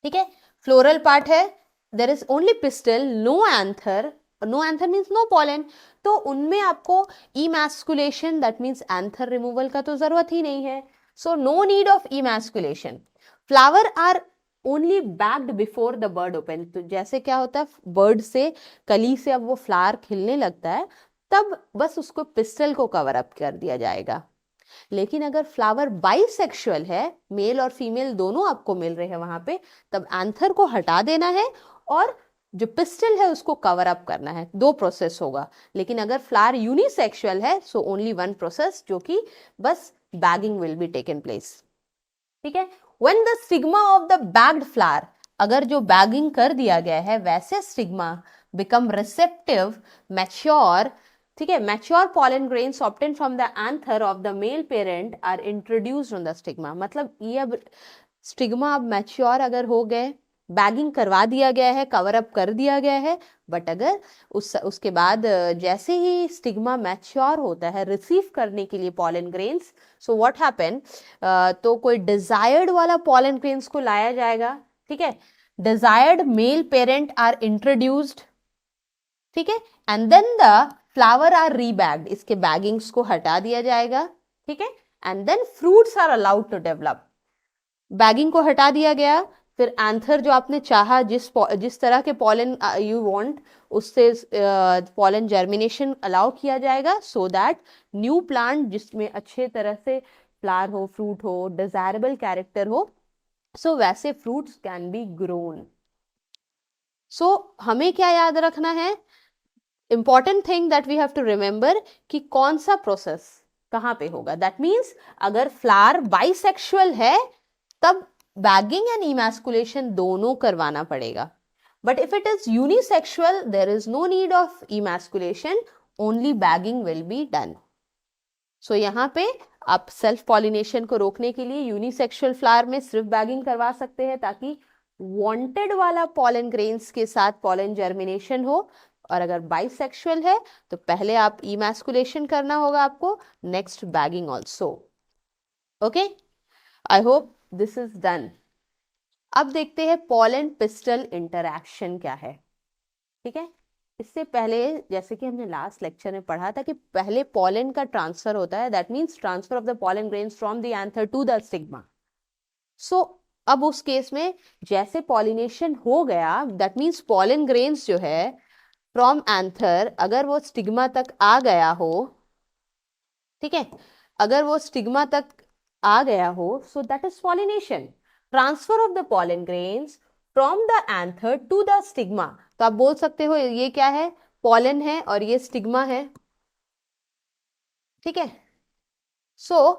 Speaker 1: ठीक है, फ्लोरल पार्ट है, there is only pistil, no anther, no anther means no pollen, तो उनमें आपको emasculation that means anther removal का तो जरूरत ही नहीं है, so no need of emasculation. Flower are only bagged before the bird open, तो जैसे क्या होता है, बर्ड से, कली से अब वो फ्लावर खिलने लगता है, तब बस उसको पिस्टल को कवर अप कर दिया जाएगा। लेकिन अगर फ्लावर बाइसेक्सुअल है, मेल और फीमेल दोनों आपको मिल रहे हैं वहां पे, तब एंथर को हटा देना है और जो पिस्टल है उसको कवर अप करना है, दो प्रोसेस होगा। लेकिन अगर फ्लावर यूनिसेक्सुअल है, सो ओनली वन प्रोसेस, जो कि बस bagging will be taken place, ठीक है। When the stigma of the bagged flower, अगर जो बैगिंग कर दिया गया है वैसे स्टिग्मा बिकम रिसेप्टिव, मैच्योर, ठीक है, mature pollen grains obtain from the anther of the male parent are introduced on the stigma, मतलब ये अब स्टिग्मा अब मैच्योर अगर हो गए, बैगिंग करवा दिया गया है, कवर अप कर दिया गया है, बट अगर उसके बाद जैसे ही स्टिग्मा मैच्योर होता है रिसीव करने के लिए pollen grains, so what happen, तो कोई डिजायर्ड वाला पॉलन ग्रेन्स को लाया जाएगा, ठीक है, desired male parent are introduced, ठीक है, and then the flower are rebagged, इसके बैगिंग्स को हटा दिया जाएगा, ठीक है, and then fruits are allowed to develop. Bagging को हटा दिया गया, फिर एंथर जो आपने चाहा, जिस तरह के पॉलन यू वांट, उससे पॉलन जर्मिनेशन अलाउ किया जाएगा, सो दैट न्यू प्लांट जिसमें अच्छे तरह से फ्लावर हो, फ्रूट हो, डिजायरेबल कैरेक्टर हो, सो वैसे fruits can be grown. So हमें क्या याद रखना है, important thing that we have to remember, कि कौन सा प्रोसेस कहाँ पे होगा। दैट मीन्स अगर फ्लावर बाइसेक्सुअल है तब बैगिंग एंड इमैस्कुलेशन दोनों करवाना पड़ेगा, but if it is unisexual there is no need of emasculation, only bagging will be done. So यहाँ पे आप सेल्फ पॉलिनेशन को रोकने के लिए यूनिसेक्सुअल फ्लावर में सिर्फ बैगिंग करवा सकते हैं, ताकि वांटेड वाला पॉलन ग्रेन्स के साथ पॉलन जर्मिनेशन हो, और अगर बाइसेक्सुअल है तो पहले आप इमैस्कुलेशन करना होगा आपको, next bagging also. Okay, I hope this is done. अब देखते हैं पॉलन पिस्टल इंटरैक्शन क्या है, ठीक है। इससे पहले जैसे कि हमने लास्ट लेक्चर में पढ़ा था कि पहले पॉलन का ट्रांसफर होता है, that means transfer of the pollen grains from the anther to the stigma. So अब उस केस में जैसे पॉलिनेशन हो गया, दैट मीन्स पॉलन ग्रेन्स जो है फ्रॉम एंथर, अगर वो स्टिग्मा तक आ गया हो, ठीक है, अगर वो स्टिग्मा तक आ गया हो, so that is pollination. Transfer of the pollen grains from the anther to the stigma. तो आप बोल सकते हो ये क्या है, पॉलन है और ये स्टिग्मा है, ठीक है। So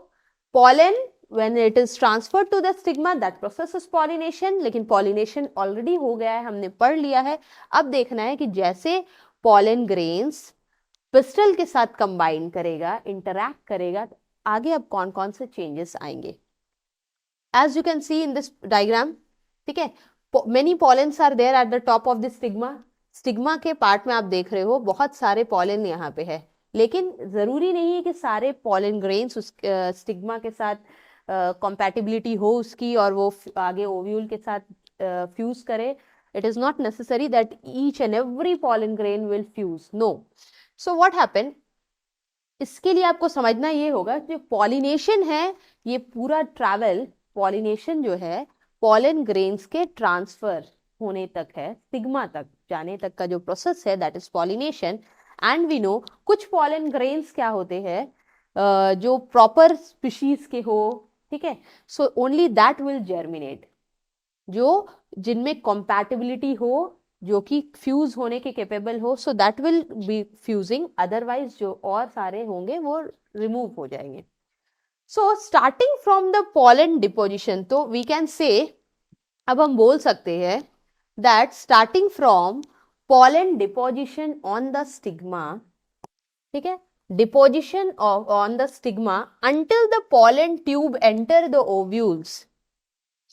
Speaker 1: pollen when it is transferred to the stigma that process is pollination, लेकिन pollination already हो गया है, हमने पढ़ लिया है। अब देखना है कि जैसे pollen grains पिस्टल के साथ कंबाइन करेगा, इंटरैक्ट करेगा, तो आगे अब कौन कौन से चेंजेस आएंगे। As you can see in this diagram, ठीक है, many pollens are there at the top of the stigma. Stigma के पार्ट में आप देख रहे हो बहुत सारे पॉलन यहाँ पे है, लेकिन जरूरी नहीं है कि सारे पॉलन ग्रेन्स उस स्टिग्मा के साथ कंपैटिबिलिटी हो उसकी और वो आगे ओव्यूल के साथ फ्यूज करे। It is not necessary that each and every pollen grain will fuse, no. So what happen, इसके लिए आपको समझना ये होगा कि पॉलिनेशन है, ये पूरा ट्रैवल पॉलिनेशन जो है पॉलन ग्रेन्स के ट्रांसफर होने तक है, स्टिग्मा तक जाने तक का जो प्रोसेस है that is pollination. And we know कुछ पॉलन ग्रेन्स क्या होते हैं जो प्रॉपर स्पीशीज के हो, ठीक है, so only that will germinate, जो जिनमें कंपैटिबिलिटी हो, जो कि फ्यूज होने के कैपेबल हो, so that will be fusing, otherwise जो और सारे होंगे वो रिमूव हो जाएंगे। So starting from the pollen deposition, तो वी कैन से, अब हम बोल सकते हैं that starting from pollen deposition on the stigma, ठीक है, deposition on the stigma until the pollen tube enter the ovules.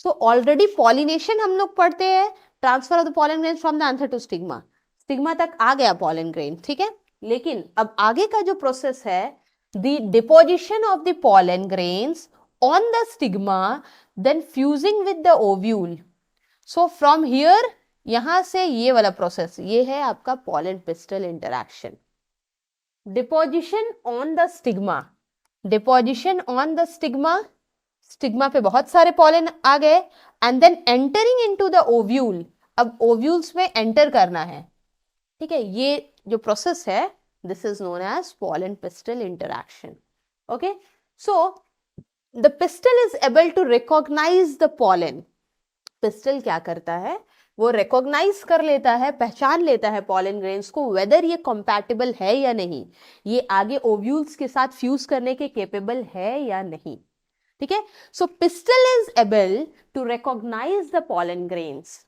Speaker 1: So already pollination हम लोग पढ़ते हैं, transfer of the pollen grain from the anther to stigma, stigma तक आ गया pollen grain, ठीक है। लेकिन अब आगे का जो प्रोसेस है, the deposition of the pollen grains on the stigma then fusing with the ovule. So from here, यहां से ये वाला प्रोसेस, ये है आपका pollen pistil interaction. Deposition on the stigma, deposition on the stigma, stigma पे बहुत सारे पॉलन आ गए, and then entering into the ovule, अब ओव्यूल्स में एंटर करना है, ठीक है। ये जो प्रोसेस है this is known as pollen pistil interaction, okay. So the pistil is able to recognise the pollen, pistil क्या करता है, वो रिकॉग्नाइज कर लेता है, पहचान लेता है पॉलन ग्रेन्स को, वेदर ये कंपैटिबल है या नहीं, ये आगे ओव्यूल्स के साथ फ्यूज करने के केपेबल है या नहीं, ठीक है। So pistil is able to recognise the pollen grains,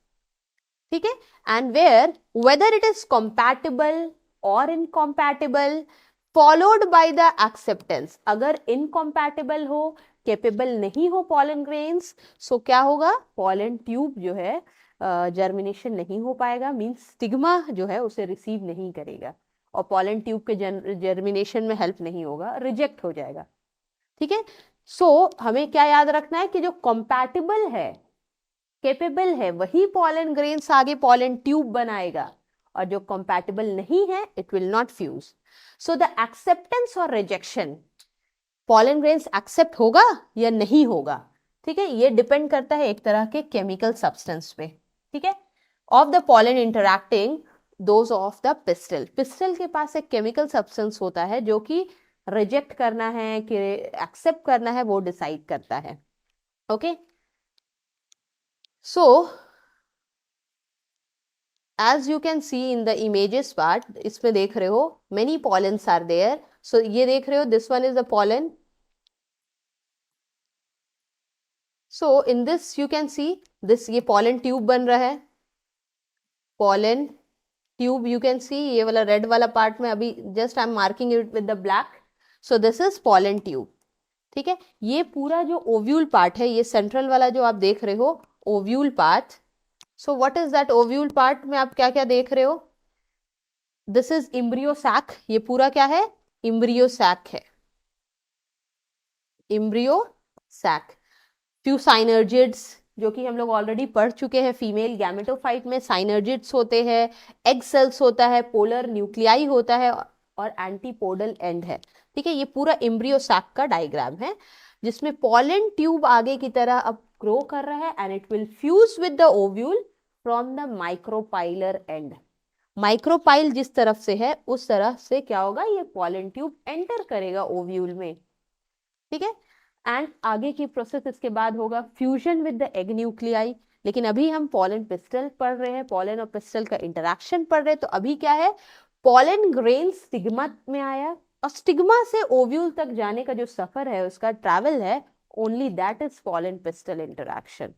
Speaker 1: ठीक है, and whether it is compatible और incompatible, followed by the acceptance. अगर इनकम्पैटिबल हो, केपेबल नहीं हो पॉलन ग्रेन्स, सो क्या होगा, पॉलन ट्यूब जो है जर्मिनेशन नहीं हो पाएगा, मींस स्टिग्मा जो है उसे रिसीव नहीं करेगा और पॉलन ट्यूब के जर्मिनेशन में हेल्प नहीं होगा, रिजेक्ट हो जाएगा, ठीक है। सो हमें क्या याद रखना है कि जो कंपैटिबल है, केपेबल है, वही पॉलन ग्रेन्स आगे पॉलन ट्यूब बनाएगा, और जो कंपैटिबल नहीं है it will not fuse. So the acceptance और रिजेक्शन, पॉलन ग्रेन्स एक्सेप्ट होगा या नहीं होगा, ठीक है, ये डिपेंड करता है एक तरह के केमिकल सब्सटेंस पे, ठीक है, of the pollen interacting those of the pistol. Pistol के पास एक केमिकल सब्सटेंस होता है जो कि रिजेक्ट करना है कि एक्सेप्ट करना है वो डिसाइड करता है, okay. So as you can see in the images part, इसमें देख रहे हो many pollens are there. So ये देख रहे हो this one is the pollen. So in this you can see this, ये पॉलन ट्यूब बन रहा है, pollen tube you can see, ये वाला रेड वाला पार्ट में अभी just I am marking it with the black. So this is pollen tube, ठीक है। ये पूरा जो ओव्यूल पार्ट है, ये सेंट्रल वाला जो आप देख रहे हो ovule part, so what is that ovule part में आप क्या क्या देख रहे हो, दिस इज इम्ब्रियो सैक, ये पूरा क्या है, इम्ब्रियो सैक है, इम्ब्रियो सैक। फ्यू साइनर्जिड्स जो कि हम लोग ऑलरेडी पढ़ चुके हैं, फीमेल गैमेटोफाइट में साइनर्जिड्स होते हैं, एग सेल्स होता है, पोलर न्यूक्लियाई होता है और एंटीपोडल एंड है, ठीक है। ये पूरा इम्ब्रियो सैक का डायग्राम है जिसमें पॉलन ट्यूब आगे की तरह अब ग्रो कर रहा है and it will fuse with the ovule from the micropylar and. Micropyle जिस तरफ से है उस तरह से क्या होगा, ये पॉलन ट्यूब एंटर करेगा ओव्यूल में, ठीक है। एंड आगे की प्रोसेस इसके बाद होगा fusion with the egg nuclei. लेकिन अभी हम पॉलन पिस्टल पढ़ रहे हैं, पॉलन और पिस्टल का इंटरेक्शन पढ़ रहे हैं। तो अभी क्या है, पॉलन ग्रेन स्टिग्मा में आया और स्टिग्मा से ओव्यूल तक जाने का जो सफर है, उसका ट्रैवल है, only that is pollen pistil interaction.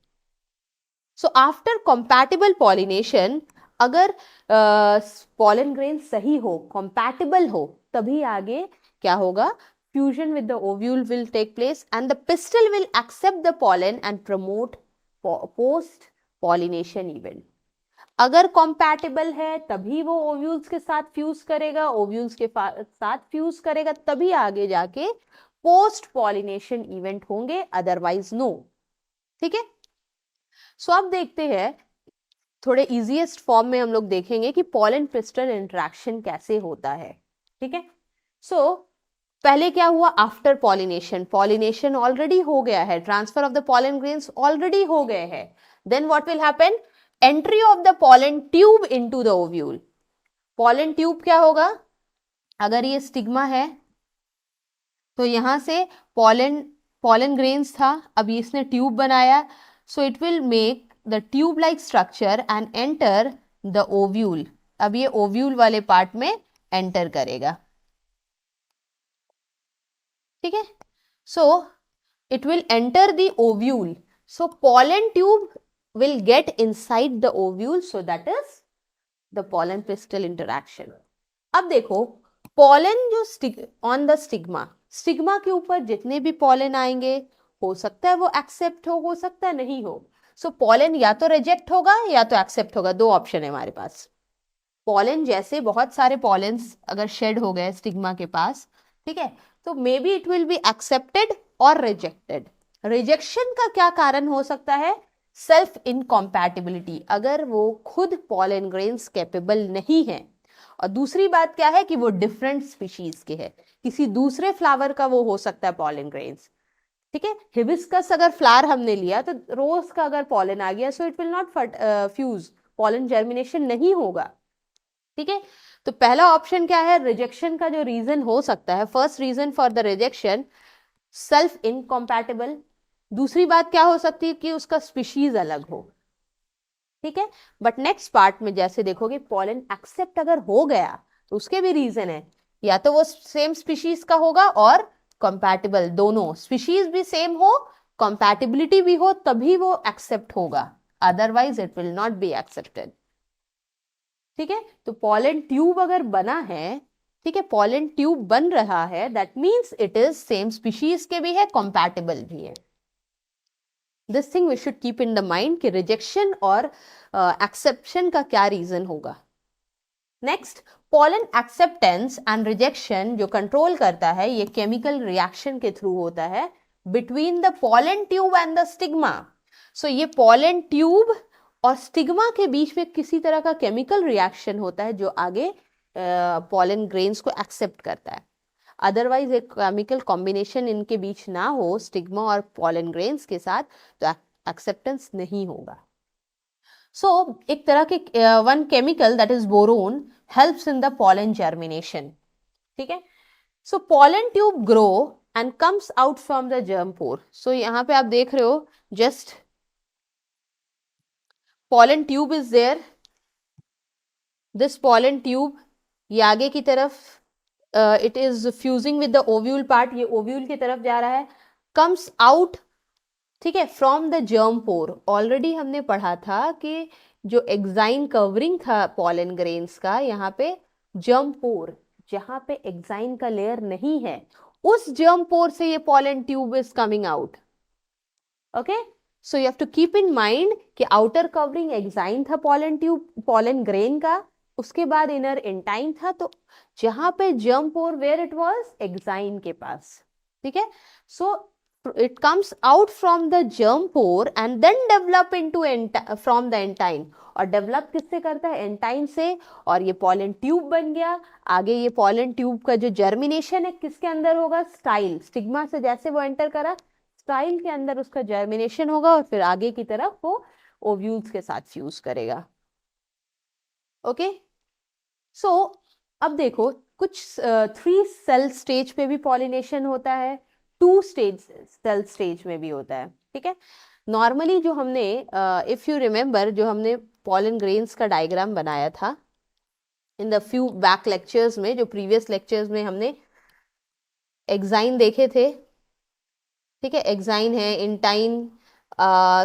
Speaker 1: So after compatible pollination, अगर पॉलन ग्रेन सही हो, कंपैटिबल हो, तभी आगे क्या होगा, fusion with the ovule will take place and the pistil will accept the pollen and promote post pollination event. अगर compatible है तभी वो ओव्यूल्स के साथ फ्यूज करेगा, ओव्यूल्स के साथ फ्यूज करेगा तभी आगे जाके पोस्ट पॉलिनेशन इवेंट होंगे, अदरवाइज नो। ठीक है, सो अब देखते हैं थोड़े इजीएस्ट फॉर्म में हम लोग देखेंगे कि पॉलन पिस्टल इंटरेक्शन कैसे होता है। ठीक है, सो पहले क्या हुआ, आफ्टर पॉलिनेशन, पॉलिनेशन ऑलरेडी हो गया है, transfer of the pollen grains already हो गए हैं। Then what will happen, entry of the pollen tube into the ovule. Pollen tube क्या होगा, अगर ये स्टिग्मा है तो यहां से पॉलन ग्रेन्स था, अब इसने ट्यूब बनाया, सो it will make the tube like structure and enter the ovule. अब ये ओव्यूल वाले पार्ट में एंटर करेगा। ठीक है, सो it will enter the ovule, so pollen tube will get inside the ovule, so that is the pollen pistil interaction। अब देखो pollen जो on the stigma, स्टिग्मा के ऊपर जितने भी pollen आएंगे, हो सकता है वो एक्सेप्ट हो सकता है नहीं हो। सो pollen या तो रिजेक्ट होगा या तो एक्सेप्ट होगा, दो ऑप्शन है हमारे पास। pollen जैसे बहुत सारे pollens अगर शेड हो गए स्टिग्मा के पास, ठीक है, तो may be it will be accepted और रिजेक्टेड। रिजेक्शन का क्या कारण हो सकता है, सेल्फ इनकॉम्पैटिबिलिटी, अगर वो खुद पॉलन ग्रेन्स कैपेबल नहीं है। और दूसरी बात क्या है कि वो डिफरेंट स्पीशीज के है, किसी दूसरे फ्लावर का वो हो सकता है पॉलन ग्रेन्स। ठीक है, हिबिस्कस अगर फ्लावर हमने लिया तो रोज का अगर पॉलन आ गया, सो it will not fuse, pollen germination नहीं होगा। ठीक है, तो पहला ऑप्शन क्या है, रिजेक्शन का जो रीजन हो सकता है, first reason for the rejection self incompatible. दूसरी बात क्या हो सकती है कि उसका स्पीशीज अलग हो। ठीक है, बट नेक्स्ट पार्ट में जैसे देखोगे पॉलन एक्सेप्ट अगर हो गया तो उसके भी रीजन है, या तो वो सेम स्पीशीज का होगा और कंपैटिबल, दोनों स्पीशीज भी सेम हो, कंपैटिबिलिटी भी हो, तभी वो एक्सेप्ट होगा, otherwise it will not be accepted. ठीक है, तो पॉलन ट्यूब अगर बना है, ठीक है, पॉलन ट्यूब बन रहा है, that means it is same species के भी है, कंपैटिबल भी है। This thing we should keep in the mind कि रिजेक्शन और एक्सेप्शन का क्या रीजन होगा। Next, pollen acceptance and rejection जो कंट्रोल करता है, ये केमिकल रिएक्शन के थ्रू होता है between the pollen tube and the stigma. So ये पॉलन ट्यूब और स्टिग्मा के बीच में किसी तरह का केमिकल रिएक्शन होता है जो आगे पॉलन ग्रेन्स को एक्सेप्ट करता है। अदरवाइज एक केमिकल कॉम्बिनेशन इनके बीच ना हो, स्टिग्मा और पॉलन ग्रेन्स के साथ, तो एक्सेप्टेंस नहीं होगा। सो एक तरह के one chemical that is boron helps in the pollen germination. ठीक है, so pollen tube grow and comes out from the germ pore. So यहाँ पे आप देख रहे हो, just pollen tube is there, this pollen tube ये आगे की तरफ it is fusing with the ovule part, ये ovule की तरफ जा रहा है, comes out, ठीक है, from the germ pore। Already हमने पढ़ा था कि जो एक्साइन कवरिंग था pollen grains का, यहाँ पे germ pore, जहाँ पे एक्साइन का लेयर नहीं है, उस germ pore से ये pollen tube is coming out। okay, so you have to keep in mind कि आउटर कवरिंग एक्साइन था पॉलन ट्यूब, पॉलन ग्रेन का, उसके बाद इनर एंटाइन था, तो जहां पे germ pore where it was exine के पास। ठीक है, so it comes out from the germ pore and then develop into from the intine. और डेवलप किससे करता है, एंटाइन से, और ये पॉलन ट्यूब बन गया। आगे ये पॉलन ट्यूब का जो जर्मिनेशन है किसके अंदर होगा, स्टाइल, स्टिग्मा से जैसे वो एंटर करा, स्टाइल के अंदर उसका जर्मिनेशन होगा और फिर आगे की तरफ वो ओव्यूल्स के साथ फ्यूज करेगा। ओके, सो अब देखो कुछ 3 सेल स्टेज पे भी पॉलिनेशन होता है, 2 स्टेज सेल स्टेज में भी होता है, ठीक है। नॉर्मली जो हमने इफ यू रिमेम्बर, जो हमने पॉलन ग्रेन्स का डायग्राम बनाया था in the few back lectures में, जो प्रीवियस लेक्चर्स में हमने एक्साइन देखे थे, ठीक है, एक्साइन है, intine,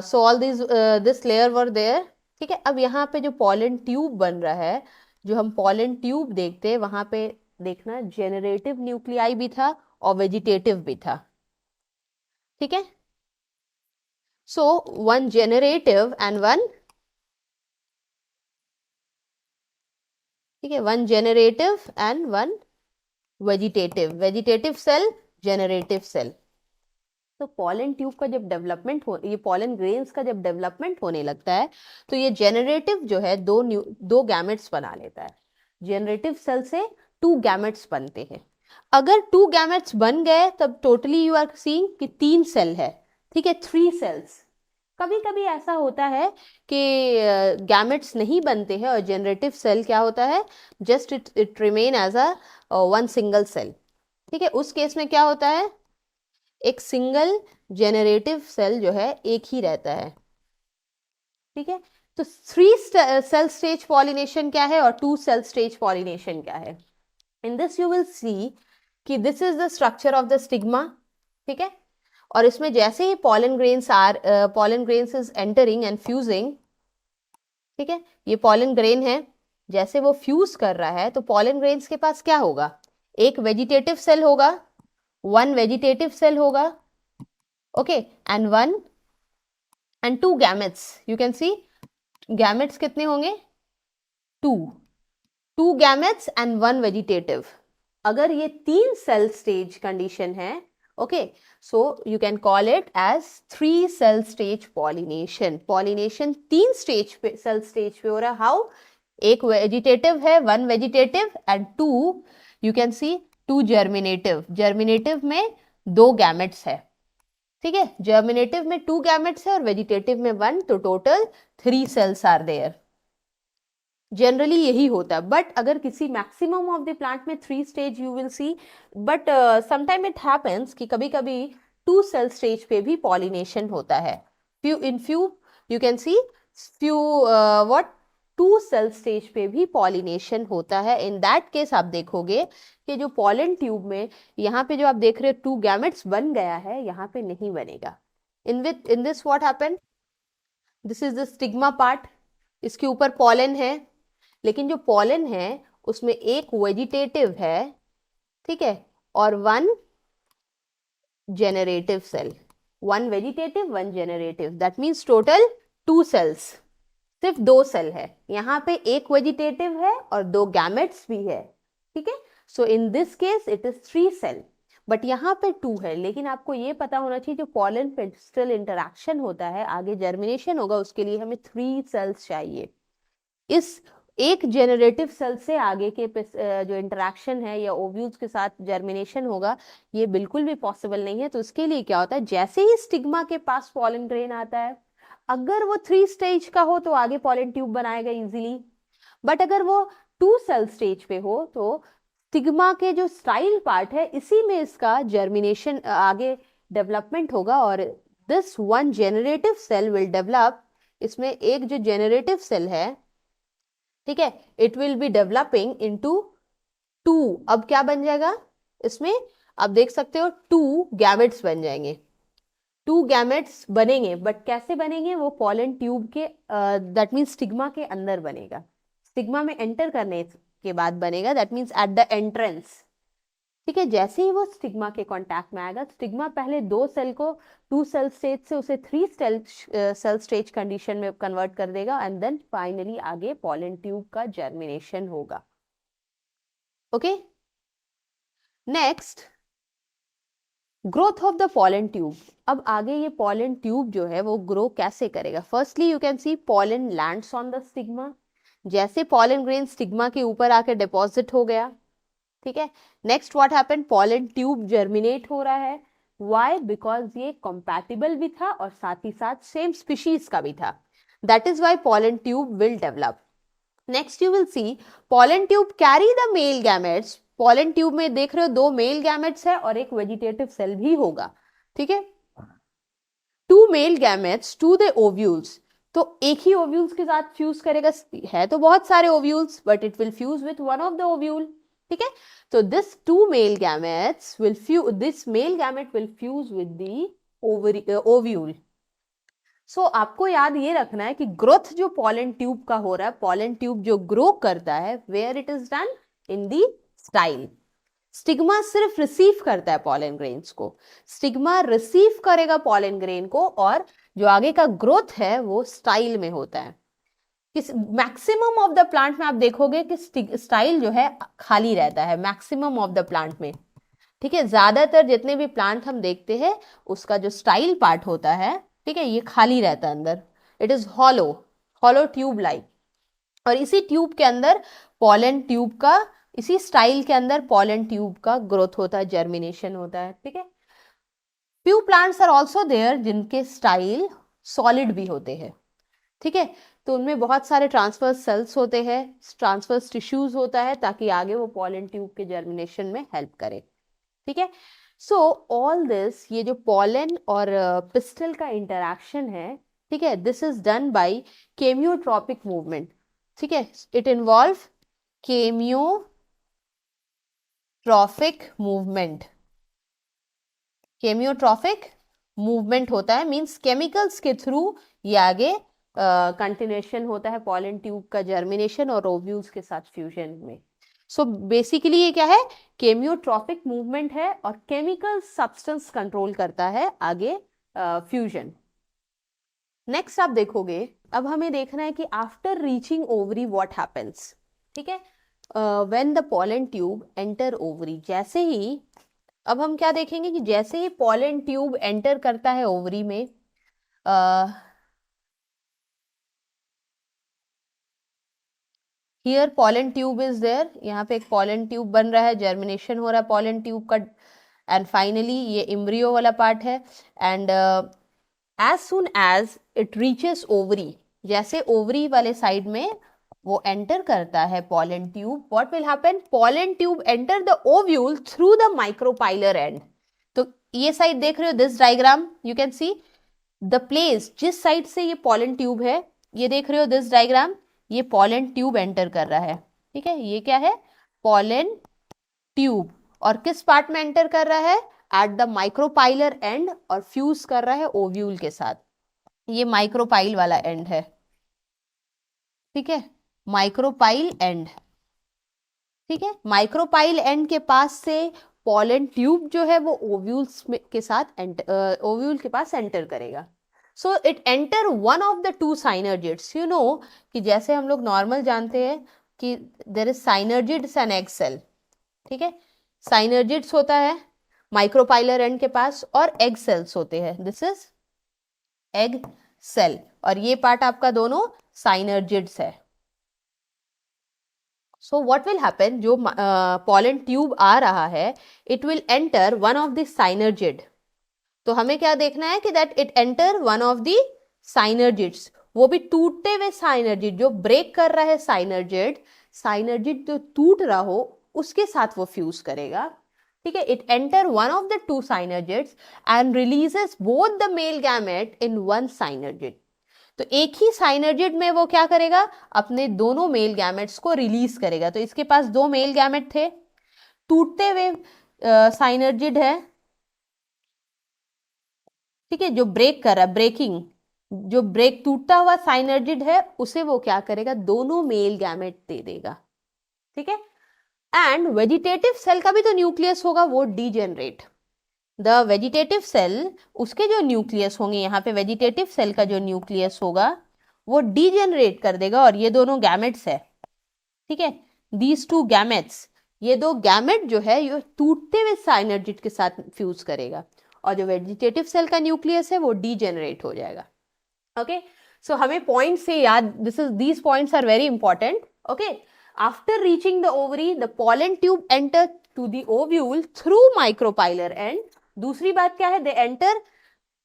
Speaker 1: so all this layer were there, ठीक है। अब यहाँ पे जो पॉलन ट्यूब बन रहा है, जो हम पॉलन ट्यूब देखते हैं, वहां पे देखना जेनरेटिव न्यूक्लियाई भी था और वेजिटेटिव भी था, ठीक है। So one generative and one, ठीक है, one generative and one vegetative cell, generative cell. तो पॉलन ट्यूब का जब डेवलपमेंट हो, ये पॉलन ग्रेन्स का जब डेवलपमेंट होने लगता है, तो ये जेनरेटिव जो है दो गैमेट्स बना लेता है। जेनरेटिव सेल से 2 गैमेट्स बनते हैं। अगर 2 गैमेट्स बन गए तब टोटली यू आर सीइंग कि 3 सेल है, ठीक है, 3 सेल्स। कभी कभी ऐसा होता है कि गैमेट्स नहीं बनते हैं और जेनरेटिव सेल क्या होता है, just it remain as a one single cell, ठीक है। उस केस में क्या होता है, एक सिंगल जेनरेटिव सेल जो है एक ही रहता है, ठीक है। तो 3 सेल स्टेज पॉलिनेशन क्या है और 2 सेल स्टेज पॉलिनेशन क्या है। In this you will see कि this is the structure of the stigma, ठीक है। और इसमें जैसे ही pollen grains is entering and fusing, ठीक है, ये पॉलन ग्रेन है, जैसे वो फ्यूज कर रहा है तो पॉलन ग्रेन्स के पास क्या होगा, एक वेजिटेटिव सेल होगा, वन वेजिटेटिव सेल होगा, okay, and 2 gametes. You can C gametes कितने होंगे, 2 गैमेट्स एंड 1 वेजिटेटिव। अगर ये 3 सेल स्टेज कंडीशन है, okay, so you can call it as 3 cell stage pollination. Pollination 3 stage पे, सेल स्टेज पे हो रहा है। हाउ, एक वेजिटेटिव है, 1 vegetative and 2 you can see 2 germinative. Germinative में 2 गैमेट्स है, ठीक है, जर्मिनेटिव में 2 गैमेट्स है और वेजिटेटिव में 1, तो total 3 cells are there. Generally यही होता है, बट अगर किसी मैक्सिमम ऑफ द प्लांट में 3 stage you will C, but sometime it happens कि कभी कभी 2 सेल स्टेज पे भी पॉलिनेशन होता है। Few you can see few what 2 cell stage पे भी पॉलिनेशन होता है। इन दैट केस आप देखोगे कि जो पॉलन ट्यूब में यहाँ पे जो आप देख रहे हो 2 गैमेट्स बन गया है, यहाँ पे नहीं बनेगा। इन this what happen, this is the stigma part, इसके ऊपर पॉलन है, लेकिन जो पॉलन है उसमें एक वेजिटेटिव है, ठीक है, और 1 generative cell, 1 vegetative 1 generative, that means total 2 cells. सिर्फ 2 सेल है, यहाँ पे एक वेजिटेटिव है और 2 गैमेट्स भी है, ठीक है। So in this case it is 3 cell, but यहाँ पे 2 है। लेकिन आपको ये पता होना चाहिए जो पॉलन पिस्टल इंटरैक्शन होता है, आगे जर्मिनेशन होगा, उसके लिए हमें 3 सेल्स चाहिए। इस एक जेनरेटिव सेल से आगे के जो इंटरैक्शन है या ओव्यूल्स के साथ जर्मिनेशन होगा, ये बिल्कुल भी पॉसिबल नहीं है। तो इसके लिए क्या होता है, जैसे ही स्टिग्मा के पास पॉलन ग्रेन आता है, अगर वो 3 स्टेज का हो तो आगे पॉलन ट्यूब बनाएगा इजीली, बट अगर वो 2 सेल स्टेज पे हो तो स्टिग्मा के जो स्टाइल पार्ट है, इसी में इसका जर्मिनेशन आगे डेवलपमेंट होगा और this 1 generative cell will develop. इसमें एक जो जेनरेटिव सेल है, ठीक है, it will be developing into 2। अब क्या बन जाएगा इसमें, आप देख सकते हो 2 गैमेट्स बन जाएंगे, 2 गैमेट्स बनेंगे, बट कैसे बनेंगे, वो पॉलन ट्यूब के दैट मीन्स स्टिग्मा के अंदर बनेगा, स्टिग्मा में एंटर करने के बाद बनेगा, that means at the entrance, ठीक है। जैसे ही वो स्टिग्मा के कांटेक्ट में आएगा, स्टिग्मा पहले 2 सेल को 2 सेल स्टेज से उसे 3 सेल स्टेज कंडीशन में कन्वर्ट कर देगा एंड देन फाइनली आगे पॉलन ट्यूब का जर्मिनेशन होगा, okay. Next, growth of the pollen tube. अब आगे ये पॉलन ट्यूब जो है वो ग्रो कैसे करेगा। Firstly you can C pollen lands on the stigma, जैसे पॉलन ग्रेन स्टिग्मा के ऊपर आके डिपॉजिट हो गया, ठीक है। Next what happen, pollen tube germinate हो रहा है। व्हाई, बिकॉज ये कंपैटिबल भी था और साथ ही साथ सेम स्पीशीज का भी था, that is why pollen tube will develop. Next you will C pollen tube carry the male gametes pollen tube में देख रहे हो 2 मेल गैमेट्स है और एक वेजिटेटिव सेल भी होगा, ठीक है। 2 male gametes to the ovules, तो एक ही ओव्यूल्स के साथ फ्यूज करेगा, है तो बहुत सारे ovules but it will fuse with one of the ovule, ठीक है। तो this 2 male gametes will fuse, this male gamete will fuse with the ovule. So आपको याद ये रखना है कि ग्रोथ जो पॉलन ट्यूब का हो रहा है, पॉलन ट्यूब जो ग्रो करता है, where it is done in the style. Stigma सिर्फ रिसीव करता है पॉलन ग्रेन्स को, स्टिग्मा रिसीव करेगा पॉलन ग्रेन को, और जो आगे का ग्रोथ है वो स्टाइल में होता है। किस मैक्सिमम ऑफ द प्लांट में आप देखोगे कि स्टाइल जो है खाली रहता है मैक्सिमम ऑफ द प्लांट में, ठीक है। ज्यादातर जितने भी प्लांट हम देखते हैं उसका जो स्टाइल पार्ट होता है, ठीक है, ये खाली रहता है अंदर, it is hollow, hollow tube like. और इसी ट्यूब के अंदर पॉलन ट्यूब का, इसी स्टाइल के अंदर पॉलन ट्यूब का ग्रोथ होता है, जर्मिनेशन होता है, ठीक है। Few plants are also there जिनके स्टाइल सॉलिड भी होते हैं, ठीक है। तो उनमें बहुत सारे ट्रांसफर्स सेल्स होते हैं, ट्रांसफर्स टिश्यूज होता है, ताकि आगे वो पॉलन ट्यूब के जर्मिनेशन में हेल्प करे, ठीक है। सो ऑल दिस, ये जो पॉलन और पिस्टल का इंटरैक्शन है, ठीक है, this is done by chemotropic movement, ठीक है। It involve chemotropic movement, chemotropic movement होता है, मींस केमिकल्स के थ्रू ये आगे कंटिन्यूएशन होता है पॉलन ट्यूब का जर्मिनेशन और ओव्यूल्स के साथ फ्यूजन में। सो बेसिकली ये क्या है, केमियोट्रॉपिक मूवमेंट है और केमिकल सब्सटेंस कंट्रोल करता है आगे फ्यूजन। नेक्स्ट आप देखोगे, अब हमें देखना है कि after reaching ovary what happens, ठीक है। When the pollen tube enter ovary, जैसे ही, अब हम क्या देखेंगे कि जैसे ही पॉलन ट्यूब एंटर करता है ओवरी में, here pollen tube is there, यहाँ पे एक पॉलन ट्यूब बन रहा है, जर्मिनेशन हो रहा है पॉलन ट्यूब का, एंड फाइनली ये एम्ब्रियो वाला पार्ट है। And as soon as it reaches ovary, जैसे ओवरी वाले साइड में वो एंटर करता है pollen tube, what will happen, pollen tube enter the ovule through the micropylar end. तो ये साइड देख रहे हो, this diagram you can see the place, जिस साइड से ये पॉलन ट्यूब है, ये देख रहे हो दिस डायग्राम, ये पॉलन ट्यूब एंटर कर रहा है, ठीक है। ये क्या है, पॉलन ट्यूब, और किस पार्ट में एंटर कर रहा है, एट द माइक्रोपाइलर एंड, और फ्यूज कर रहा है ओव्यूल के साथ, ये माइक्रोपाइल वाला एंड है, ठीक है, माइक्रोपाइल एंड, ठीक है। माइक्रोपाइल एंड के पास से पॉलन ट्यूब जो है वो ओव्यूल्स के साथ ओव्यूल के पास एंटर करेगा। So it enter one of the 2 synergids, you know कि जैसे हम लोग नॉर्मल जानते हैं कि there is synergids and egg cell, ठीक है। साइनर्जिड्स होता है माइक्रोपाइलर एंड के पास, और एग सेल्स होते हैं, दिस इज एग सेल, और ये पार्ट आपका दोनों साइनर्जिड्स है। सो व्हाट विल हैपन, जो पॉलन ट्यूब आ रहा है, it will enter one of the साइनर्जिड। तो हमें क्या देखना है कि that it enter one of the साइनर्जिड्स, वो भी टूटते हुए साइनर्जिड, जो ब्रेक कर रहा है साइनर्जिड, साइनर्जिड जो टूट रहा हो उसके साथ वो फ्यूज करेगा, ठीक है। It enter one of the 2 साइनर्जिड्स and releases both the male gamete in one साइनर्जिड। तो एक ही साइनर्जिड में वो क्या करेगा, अपने दोनों मेल गैमेट्स को रिलीज करेगा। तो इसके पास 2 मेल गैमेट थे, टूटते हुए साइनर्जिड है, ठीक है, जो ब्रेक कर रहा है, ब्रेकिंग, जो ब्रेक टूटता हुआ साइनर्जिड है उसे वो क्या करेगा, दोनों मेल गैमेट दे देगा, ठीक है। एंड वेजिटेटिव सेल का भी तो न्यूक्लियस होगा, वो डीजेनरेट, द वेजिटेटिव सेल, उसके जो न्यूक्लियस होंगे, यहाँ पे वेजिटेटिव सेल का जो न्यूक्लियस होगा वो डीजेनरेट कर देगा, और ये दोनों गैमेट्स है, ठीक है, दीज 2 गैमेट्स, ये 2 गैमेट जो है ये टूटते हुए साइनर्जिड के साथ फ्यूज करेगा, और जो वेजिटेटिव सेल का न्यूक्लियस है वो डीजेनरेट हो जाएगा, ओके। सो हमें पॉइंट से याद, these points are very important, okay. After reaching the ovary, the pollen tube enter to the ovule through micropylar end, दूसरी बात क्या है, they enter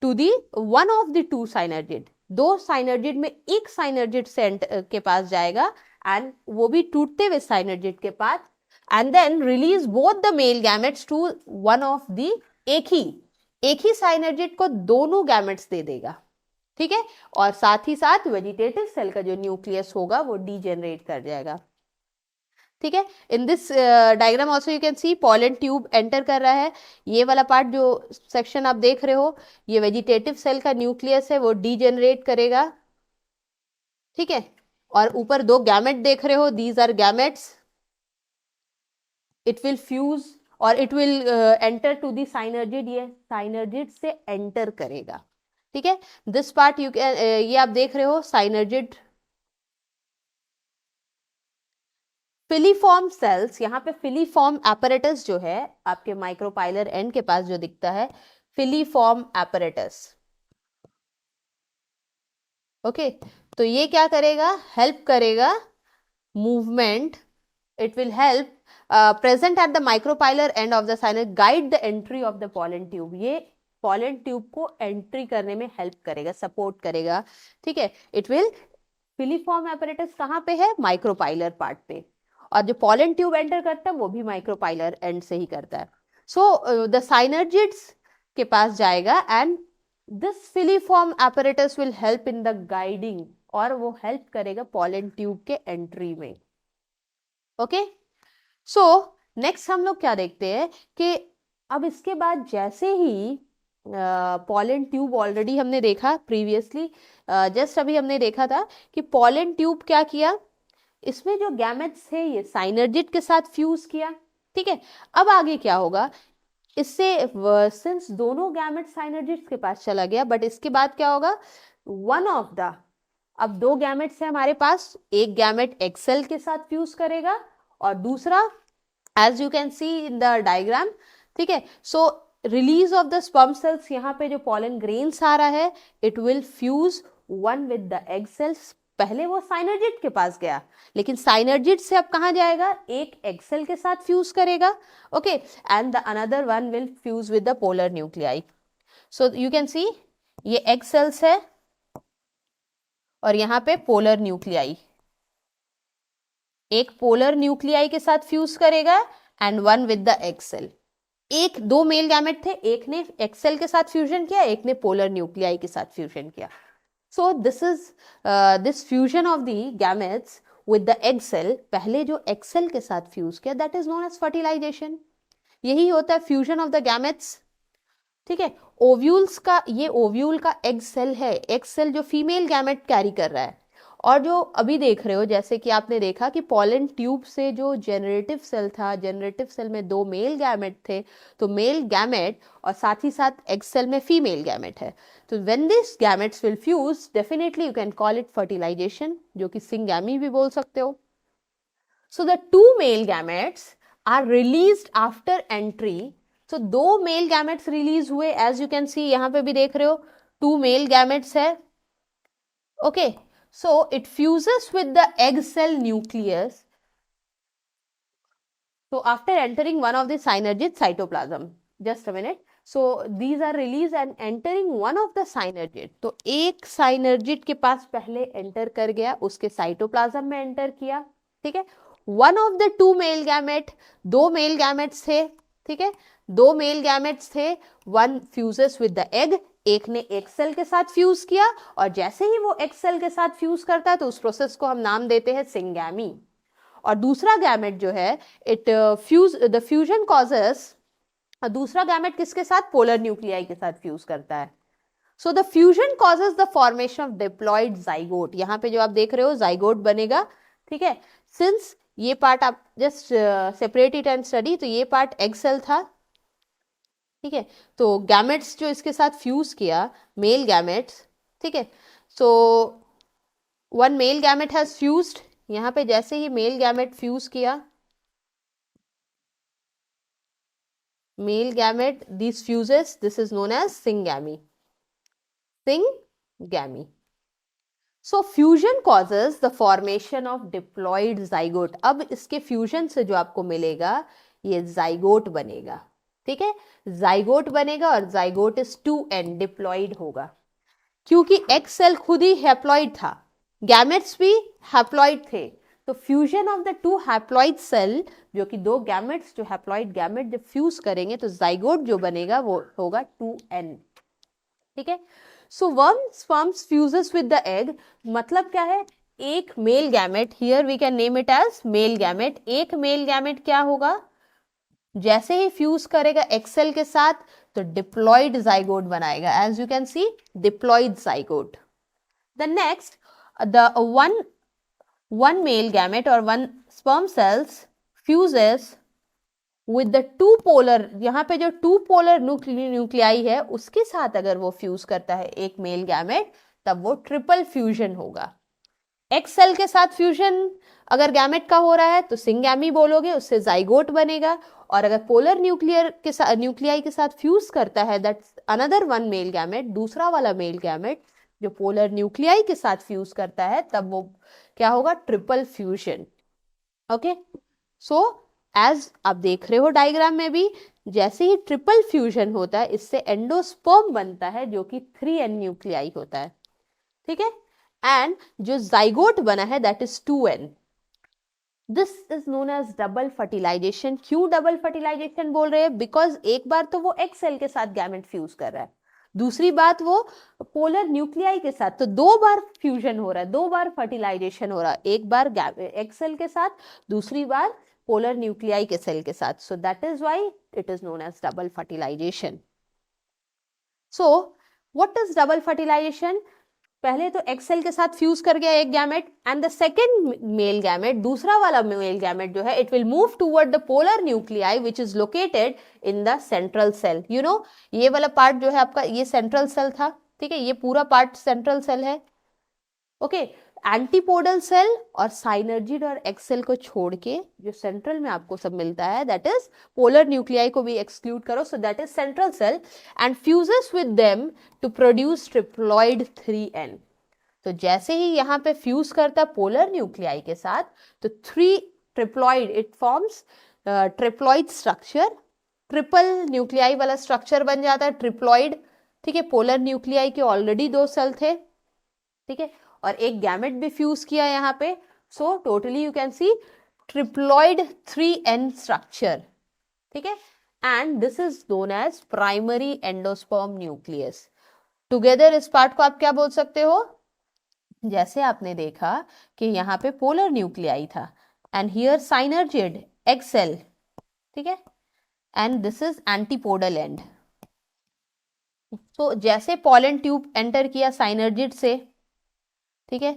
Speaker 1: to the one of the 2 synergid, 2 synergid में एक साइनर्जिड से के पास जाएगा, एंड वो भी टूटते हुए साइनर्जिड के पास, and then release both the male gametes to one of the एक ही साइनर्जिड को दोनों गैमेट्स दे देगा, ठीक है, और साथ ही साथ वेजिटेटिव सेल का जो न्यूक्लियस होगा वो डीजेनरेट कर जाएगा, ठीक है। In this diagram also you can C pollen tube enter कर रहा है, ये वाला पार्ट जो सेक्शन आप देख रहे हो ये वेजिटेटिव सेल का न्यूक्लियस है, वो डीजेनरेट करेगा, ठीक है, और ऊपर दो गैमेट देख रहे हो, these are gametes, it will fuse और it will enter to the synergid, ये साइनर्जिड से एंटर करेगा, ठीक है। दिस पार्ट यू कैन ये आप देख रहे हो साइनर्जिड फिलीफॉर्म सेल्स, यहाँ पे फिलीफॉर्म एपरेटस जो है आपके माइक्रोपाइलर एंड के पास जो दिखता है फिलीफॉर्म एपरेटस, ओके, तो ये क्या करेगा, हेल्प करेगा movement, it will help present at the micropylar end of the signer, guide the entry of the pollen tube, ये पॉलन ट्यूब को एंट्री करने में हेल्प करेगा, सपोर्ट करेगा, ठीक है। इट विल फिलीफॉर्म एपरेटस कहाँ पे है, माइक्रोपाइलर पार्ट पे, और जो पॉलन ट्यूब एंटर करता है वो भी माइक्रोपाइलर एंड से ही करता है। सो द साइनर्जिड्स के पास जाएगा and this filiform apparatus will help in the guiding, और वो हेल्प करेगा पॉलन ट्यूब के एंट्री में, ओके। सो नेक्स्ट हम लोग क्या देखते हैं कि अब इसके बाद जैसे ही पॉलन ट्यूब ऑलरेडी हमने देखा प्रीवियसली, जस्ट अभी हमने देखा था कि पॉलन ट्यूब क्या किया, इसमें जो गैमेट्स थे ये साइनर्जिड के साथ फ्यूज किया, ठीक है। अब आगे क्या होगा, इससे सिंस दोनों गैमेट साइनर्जिड के पास चला गया, बट इसके बाद क्या होगा, वन ऑफ द, अब दो गैमेट्स है हमारे पास, एक गैमेट एक्सेल के साथ फ्यूज करेगा और दूसरा as you can see in the diagram, ठीक है। So release of the sperm cells, यहाँ पे जो पॉलन ग्रेन्स आ रहा है it will fuse one with the egg cells, पहले वो साइनर्जिड के पास गया लेकिन साइनर्जिड से अब कहाँ जाएगा, एक एग सेल के साथ फ्यूज करेगा, okay, and the another one will fuse with the polar nuclei. So you can see ये एग सेल्स है और यहाँ पे पोलर न्यूक्लियाई, एक पोलर न्यूक्लियाई के साथ फ्यूज करेगा and one with the egg cell, एक दो मेल गैमेट थे, एक ने एग सेल के साथ फ्यूजन किया, एक ने पोलर न्यूक्लियाई के साथ फ्यूजन किया। So this is this fusion of the gametes with the egg cell, पहले जो egg cell के साथ फ्यूज किया that is known as fertilization, यही होता है फ्यूजन ऑफ द गैमेट्स, ठीक है। ओव्यूल्स का, ये ओव्यूल का एग सेल है, एग सेल जो फीमेल गैमेट कैरी कर रहा है, और जो अभी देख रहे हो जैसे कि आपने देखा कि पॉलन ट्यूब से जो जेनरेटिव सेल था, जेनरेटिव सेल में दो मेल गैमेट थे, तो मेल गैमेट और साथ ही साथ एग सेल में फीमेल गैमेट है, तो when this gametes will fuse definitely you can call it fertilisation, जो कि सिंगैमी भी बोल सकते हो। So the two male gametes are released after entry, तो दो मेल गैमेट्स रिलीज हुए, एज यू कैन सी यहाँ पे भी देख रहे हो टू मेल गैमेट्स है, okay. So it fuses with the egg cell nucleus. So after entering one of the synergid cytoplasm, just a minute. So these are released and entering one of the synergid. तो एक synergid के पास पहले enter कर गया, उसके cytoplasm में enter किया, ठीक है। One of the two male gamete, दो male gametes थे, ठीक है, दो मेल गैमेट्स थे, one fuses with the egg, एक ने एग सेल के साथ फ्यूज किया, और जैसे ही वो एग सेल के साथ फ्यूज करता है तो उस प्रोसेस को हम नाम देते हैं सिंगैमी, और दूसरा गैमेट जो है it fuse, the fusion causes, दूसरा गैमेट किसके साथ, पोलर न्यूक्लियाई के साथ फ्यूज करता है। So the fusion causes the formation of diploid zygote, यहाँ पे जो आप देख रहे हो जाइगोट बनेगा, ठीक है। सिंस ये पार्ट आप just separate it and study, तो ये पार्ट एग सेल था, ठीक है, तो गैमेट्स जो इसके साथ फ्यूज किया मेल गैमेट्स, ठीक है। So one male gamete has fused, यहाँ पे जैसे ही मेल गैमेट फ्यूज किया, male gamete this fuses, this is known as syngamy, syngamy. So fusion causes the formation of diploid zygote, अब इसके फ्यूजन से जो आपको मिलेगा ये जाइगोट बनेगा, ठीक है, जाइगोट बनेगा, और जाइगोट इज 2n, डिप्लॉइड होगा, क्योंकि एग सेल खुद ही हैप्लॉइड था, गैमेट्स भी हैप्लॉइड थे, तो fusion of the two haploid cell, जो कि दो गैमेट्स, जो हैप्लॉइड गैमेट जब फ्यूज करेंगे तो जाइगोट जो बनेगा वो होगा 2n। ठीक है, so one sperms fuses with the egg, मतलब क्या है, एक male gamete, here we can name it as male gamete, एक मेल गैमेट क्या होगा, जैसे ही फ्यूज करेगा एग सेल के साथ तो डिप्लॉइड जाइगोट बनाएगा, as you can see diploid zygote. The next, the one male gamete or one sperm cells fuses with the two polar, यहाँ पे जो two polar न्यूक्लियाई है उसके साथ अगर वो फ्यूज करता है एक मेल गैमेट, तब वो ट्रिपल फ्यूजन होगा। एक्स सेल के साथ फ्यूजन अगर गैमेट का हो रहा है तो सिंगैमी बोलोगे, उससे जाइगोट बनेगा। और अगर पोलर न्यूक्लियाई के साथ फ्यूज करता है, that's another one male gamete, दूसरा वाला मेल गैमेट जो पोलर न्यूक्लियाई के साथ फ्यूज करता है, तब वो क्या होगा, triple fusion. Okay, so as आप देख रहे हो डायग्राम में भी, जैसे ही ट्रिपल फ्यूजन होता है इससे एंडोस्पर्म बनता है जो कि 3n न्यूक्लियाई होता है। ठीक है, एंड जो जाइगोट बना है that is 2n। This is known as double fertilisation. क्यों डबल फर्टिलाइजेशन बोल रहे हैं, बिकॉज एक बार तो वो एक्स सेल के साथ गैमेट फ्यूज कर रहा है, दूसरी बात वो पोलर न्यूक्लियाई के साथ, तो दो बार फ्यूजन हो रहा है, दो बार फर्टिलाइजेशन हो रहा है, एक बार एक्स सेल के साथ, दूसरी बार पोलर न्यूक्लियाई के सेल के साथ। So that is why it is known as double fertilisation. So what is double fertilisation, पहले तो एक्स सेल के साथ फ्यूज कर गया एक gamete, and the second male gamete, दूसरा वाला मेल गैमेट जो है, it will move toward the polar nuclei which is located in the central cell. You know, ये वाला पार्ट जो है आपका, ये सेंट्रल सेल था। ठीक है, ये पूरा पार्ट सेंट्रल सेल है। ओके, एंटीपोडल सेल और साइनर्जिड और एक्स सेल को छोड़ के जो सेंट्रल में आपको सब मिलता है, दैट इज पोलर न्यूक्लियाई को भी एक्सक्लूड करो, so that is central cell, and fuses with them to produce triploid 3n। तो जैसे ही यहाँ पे फ्यूज करता पोलर न्यूक्लियाई के साथ, तो 3 triploid, it forms triploid structure, triple nuclei वाला स्ट्रक्चर बन जाता है ट्रिप्लॉइड। ठीक है, पोलर न्यूक्लियाई के ऑलरेडी 2 सेल थे, ठीक है, और एक गैमेट भी फ्यूज किया यहाँ पे, so totally you can see triploid 3n structure. ठीक है, and this is known as primary endosperm nucleus. Together इस पार्ट को आप क्या बोल सकते हो, जैसे आपने देखा कि यहाँ पे पोलर न्यूक्लियाई था, and here synergid egg cell, ठीक है, and this is antipodal end. तो जैसे पॉलन ट्यूब एंटर किया साइनर्जिड से, ठीक है,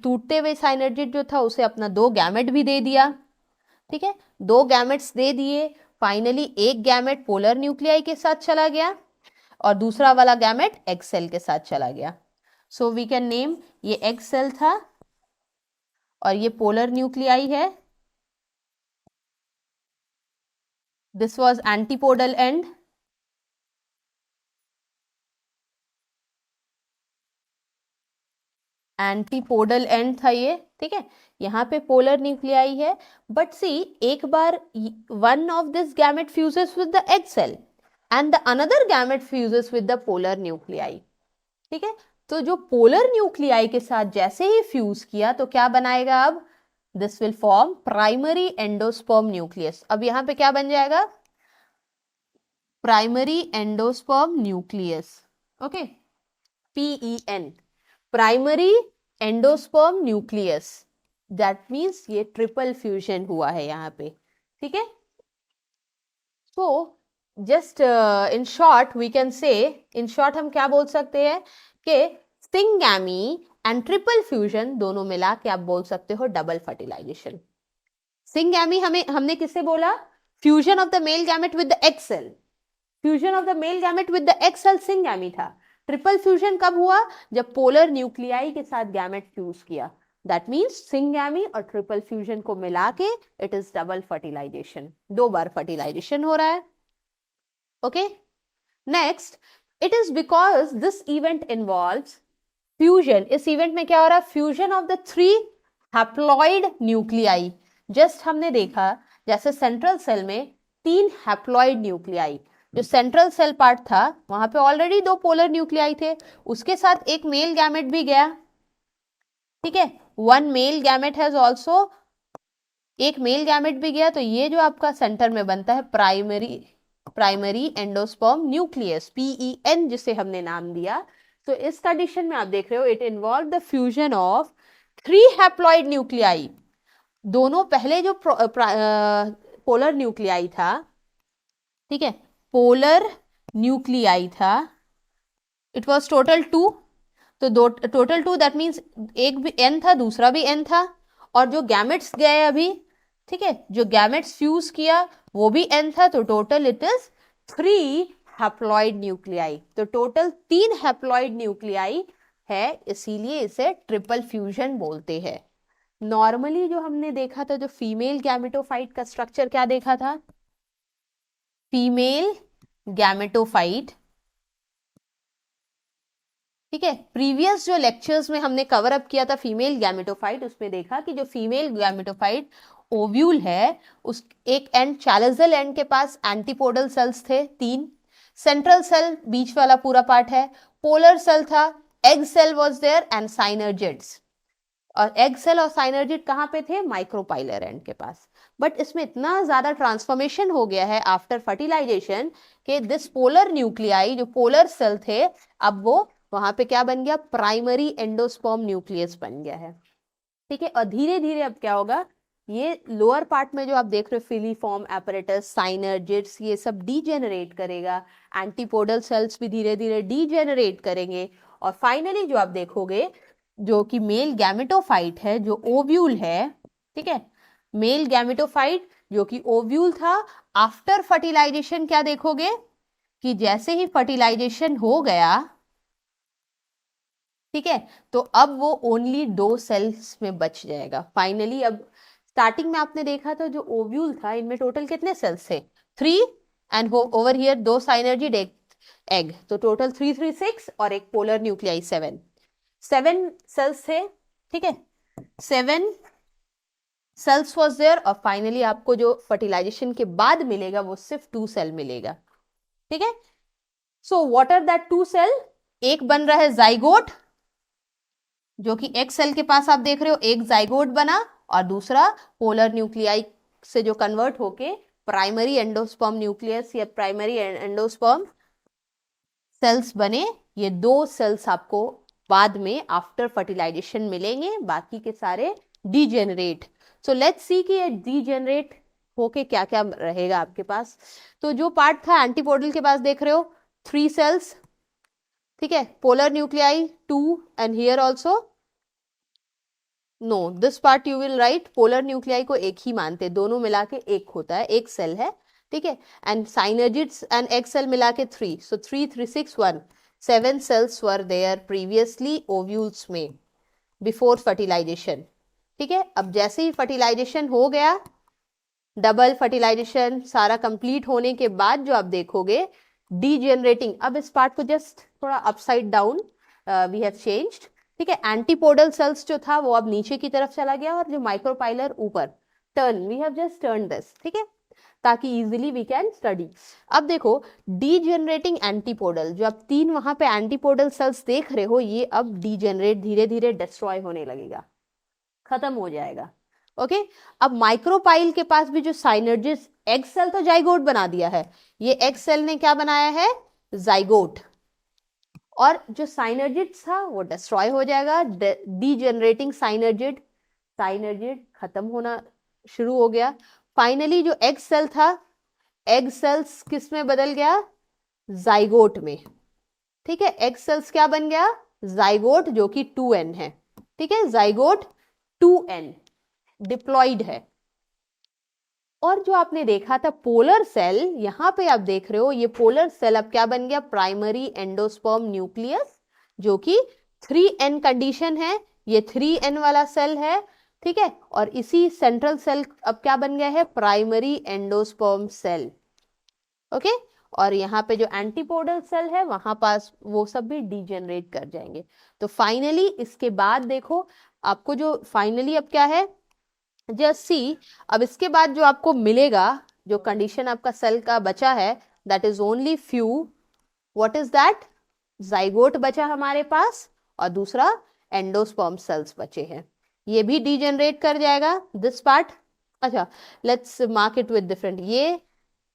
Speaker 1: टूटते हुए साइनर्जिड जो था उसे अपना 2 गैमेट भी दे दिया। ठीक है, 2 गैमेट्स दे दिए, फाइनली एक गैमेट पोलर न्यूक्लियाई के साथ चला गया और दूसरा वाला गैमेट एग सेल के साथ चला गया। सो वी कैन नेम, ये एग सेल था और ये पोलर न्यूक्लियाई है, this was antipodal end, antipodal end था ये। ठीक है, यहाँ पे पोलर न्यूक्लियाई है, बट सी एक बार one of this gamete fuses with the egg cell and the another gamete fuses with the polar nuclei. ठीक है, तो जो पोलर न्यूक्लियाई के साथ जैसे ही फ्यूज किया तो क्या बनाएगा, अब this will form primary endosperm nucleus. अब यहाँ पे क्या बन जाएगा, primary endosperm nucleus. Okay, PEN, primary endosperm nucleus, that means ये ट्रिपल फ्यूजन हुआ है यहाँ पे। ठीक है, so just in short we can say, in short हम क्या बोल सकते हैं कि सिंगैमी एंड ट्रिपल फ्यूजन दोनों मिला के आप बोल सकते हो डबल फर्टिलाइजेशन। सिंगैमी हमने किससे बोला, fusion of the male gamete with the egg cell, fusion of the male gamete with the egg cell syngamy था। ट्रिपल फ्यूजन कब हुआ, जब पोलर न्यूक्लियाई के साथ गैमेट फ्यूज किया, दैट मीन्स सिंगैमी और ट्रिपल फ्यूजन को मिला के इट इज डबल फर्टिलाइजेशन, 2 बार फर्टिलाइजेशन हो रहा है। Okay, next, it is because this event involves fusion, इस इवेंट में क्या हो रहा है, fusion of the 3 haploid nuclei. Just हमने देखा जैसे सेंट्रल सेल में 3 हैप्लॉइड न्यूक्लियाई, जो सेंट्रल सेल पार्ट था वहां पे ऑलरेडी 2 पोलर न्यूक्लियाई थे, उसके साथ एक मेल गैमेट भी गया। ठीक है, one male gamete has also, एक मेल गैमेट भी गया, तो ये जो आपका सेंटर में बनता है प्राइमरी एंडोस्पर्म न्यूक्लियस, PEN जिसे हमने नाम दिया। तो इस कंडीशन में आप देख रहे हो it involve the fusion of 3 haploid nuclei. दोनों पहले जो पोलर न्यूक्लियाई था, ठीक है, पोलर न्यूक्लियाई था, इट वॉज टोटल 2, तो टोटल 2, दैट मीन्स एक भी N था, दूसरा भी N था, और जो गैमेट्स गए अभी, ठीक है, जो गैमेट्स फ्यूज किया वो भी N था, तो total it is 3 haploid nuclei. तो टोटल 3 हैप्लॉइड न्यूक्लियाई है, इसीलिए इसे ट्रिपल फ्यूजन बोलते हैं। नॉर्मली जो हमने देखा था, जो फीमेल गैमेटोफाइट का स्ट्रक्चर क्या देखा था, फीमेल गैमेटोफाइट, ठीक है, प्रीवियस जो लेक्चर्स में हमने कवर अप किया था फीमेल गैमेटोफाइट, उसमें देखा कि जो फीमेल गैमेटोफाइट ओव्यूल है, उस एक एंड चैलेजल एंड के पास एंटीपोडल सेल्स थे 3, सेंट्रल सेल बीच वाला पूरा पार्ट है, पोलर सेल था, egg cell was there and synergids, और एग सेल और साइनर्जिड कहाँ पे थे, माइक्रोपाइलर एंड के पास। बट इसमें इतना ज्यादा ट्रांसफॉर्मेशन हो गया है आफ्टर फर्टिलाइजेशन कि दिस पोलर न्यूक्लियाई, जो पोलर सेल थे, अब वो वहां पे क्या बन गया, प्राइमरी एंडोस्पर्म न्यूक्लियस बन गया है, ठीक है। और धीरे धीरे अब क्या होगा, ये लोअर पार्ट में जो आप देख रहे हो फिलीफॉर्म एपरेटस, साइनर्जिड्स, ये सब डीजेनरेट करेगा, एंटीपोडल सेल्स भी धीरे धीरे डीजेनरेट करेंगे, और फाइनली जो आप देखोगे जो कि मेल गैमेटोफाइट है, जो ओव्यूल है, ठीक है, मेल गैमेटोफाइट जो कि ओव्यूल था, आफ्टर फर्टिलाइजेशन क्या देखोगे कि जैसे ही फर्टिलाइजेशन हो गया, ठीक है, तो अब वो ओनली 2 सेल्स में बच जाएगा फाइनली। अब स्टार्टिंग में आपने देखा था जो ओव्यूल था, इनमें टोटल कितने सेल्स थे, 3, एंड ओवर हियर 2 साइनर्जिड एग, तो टोटल 3 3 6, और एक पोलर न्यूक्लियाई 7 सेल्स थे, ठीक है, 7 सेल्स वाज देयर, और फाइनली आपको जो फर्टिलाइजेशन के बाद मिलेगा वो सिर्फ 2 सेल मिलेगा, ठीक है। So what are that 2 cell, एक बन रहा है जाइगोट, जो कि एक सेल के पास आप देख रहे हो एक जाइगोट बना, और दूसरा पोलर न्यूक्लियाई से जो कन्वर्ट होके प्राइमरी एंडोस्पर्म न्यूक्लियस या प्राइमरी एंडोस्पर्म सेल्स बने। ये 2 सेल्स आपको बाद में आफ्टर फर्टिलाइजेशन मिलेंगे, बाकी के सारे डीजेनरेट। सो लेट्स सी कि ये डीजेनरेट होके क्या क्या रहेगा आपके पास। तो जो पार्ट था एंटीपोडल के पास देख रहे हो 3 सेल्स, ठीक है, polar nuclei 2, and here also no, this part you will write, polar nuclei को एक ही मानते, दोनों मिला के एक होता है, एक सेल है, ठीक है, and synergids and egg cell मिला के 3, सो 3 3 6 1, 7 cells were there previously ovules में बिफोर फर्टिलाइजेशन, ठीक है। अब जैसे ही फर्टिलाइजेशन हो गया, डबल फर्टिलाइजेशन सारा कंप्लीट होने के बाद जो आप देखोगे डीजेनरेटिंग, अब इस पार्ट को जस्ट थोड़ा upside down we have changed, ठीक है, एंटीपोडल सेल्स जो था वो अब नीचे की तरफ चला गया, और जो माइक्रोपाइलर ऊपर, turn, we have just turn this, ठीक है, ताकि इजीली वी कैन स्टडी। अब देखो डीजेनरेटिंग एंटीपोडल, जो आप 3 वहां पे एंटीपोडल सेल्स देख रहे हो, ये अब डीजेनरेट धीरे धीरे डिस्ट्रॉय होने लगेगा, खत्म हो जाएगा, ओके। अब माइक्रोपाइल के पास भी जो साइनर्जिस एग सेल तो जाइगोट बना दिया है, ये एग सेल ने क्या बनाया है, जाइगोट, और जो साइनर्जिड था वो डिस्ट्रॉय हो जाएगा, डीजेनरेटिंग साइनर्जिड, साइनर्जिड खत्म होना शुरू हो गया। फाइनली जो एग सेल था, एग सेल्स किस में बदल गया, जाइगोट में, ठीक है, एग सेल्स क्या बन गया, जाइगोट, जो कि 2n है, ठीक है, जाइगोट 2n डिप्लॉइड है। और जो आपने देखा था पोलर सेल, यहां पे आप देख रहे हो ये पोलर सेल अब क्या बन गया, प्राइमरी एंडोस्पर्म न्यूक्लियस, जो कि 3n कंडीशन है, ये 3n वाला सेल है, ठीक है, और इसी सेंट्रल सेल अब क्या बन गया है, प्राइमरी एंडोस्पर्म सेल, ओके। और यहाँ पे जो एंटीपोडल सेल है वहां पास वो सब भी डीजेनरेट कर जाएंगे। तो फाइनली इसके बाद देखो आपको जो फाइनली अब क्या है, जस्ट सी, अब इसके बाद जो आपको मिलेगा, जो कंडीशन आपका सेल का बचा है, that is only few, what is that, zygote बचा हमारे पास, और दूसरा एंडोस्पर्म सेल्स बचे हैं, ये भी डीजेनरेट कर जाएगा दिस पार्ट। अच्छा, let's mark it with different, ये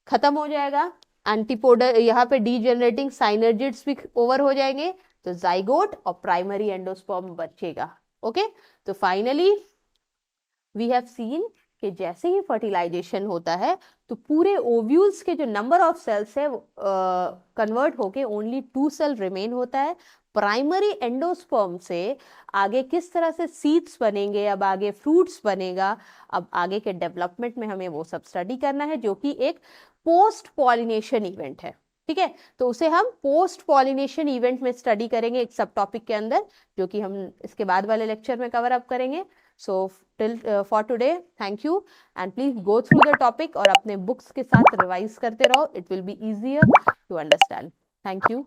Speaker 1: खत्म हो जाएगा, एंटीपोडल यहाँ पे डीजेनरेटिंग साइनर्जिड्स भी ओवर हो जाएंगे, तो जाइगोट और प्राइमरी एंडोस्पर्म बचेगा। ओके, तो फाइनली वी हैव सीन कि जैसे ही फर्टिलाइजेशन होता है तो पूरे ओव्यूल्स के जो नंबर ऑफ सेल्स है कन्वर्ट होके ओनली 2 सेल रिमेन होता है। प्राइमरी एंडोस्पर्म से आगे किस तरह से सीड्स बनेंगे, अब आगे फ्रूट्स बनेगा, अब आगे के डेवलपमेंट में हमें वो सब स्टडी करना है, जो कि एक पोस्ट पॉलिनेशन इवेंट है। ठीक है, तो उसे हम पोस्ट पॉलिनेशन इवेंट में स्टडी करेंगे एक सब टॉपिक के अंदर, जो कि हम इसके बाद वाले लेक्चर में कवर अप करेंगे। So till for today, thank you, and please go through the topic और अपने बुक्स के साथ रिवाइज करते रहो, it will be easier to understand. Thank you.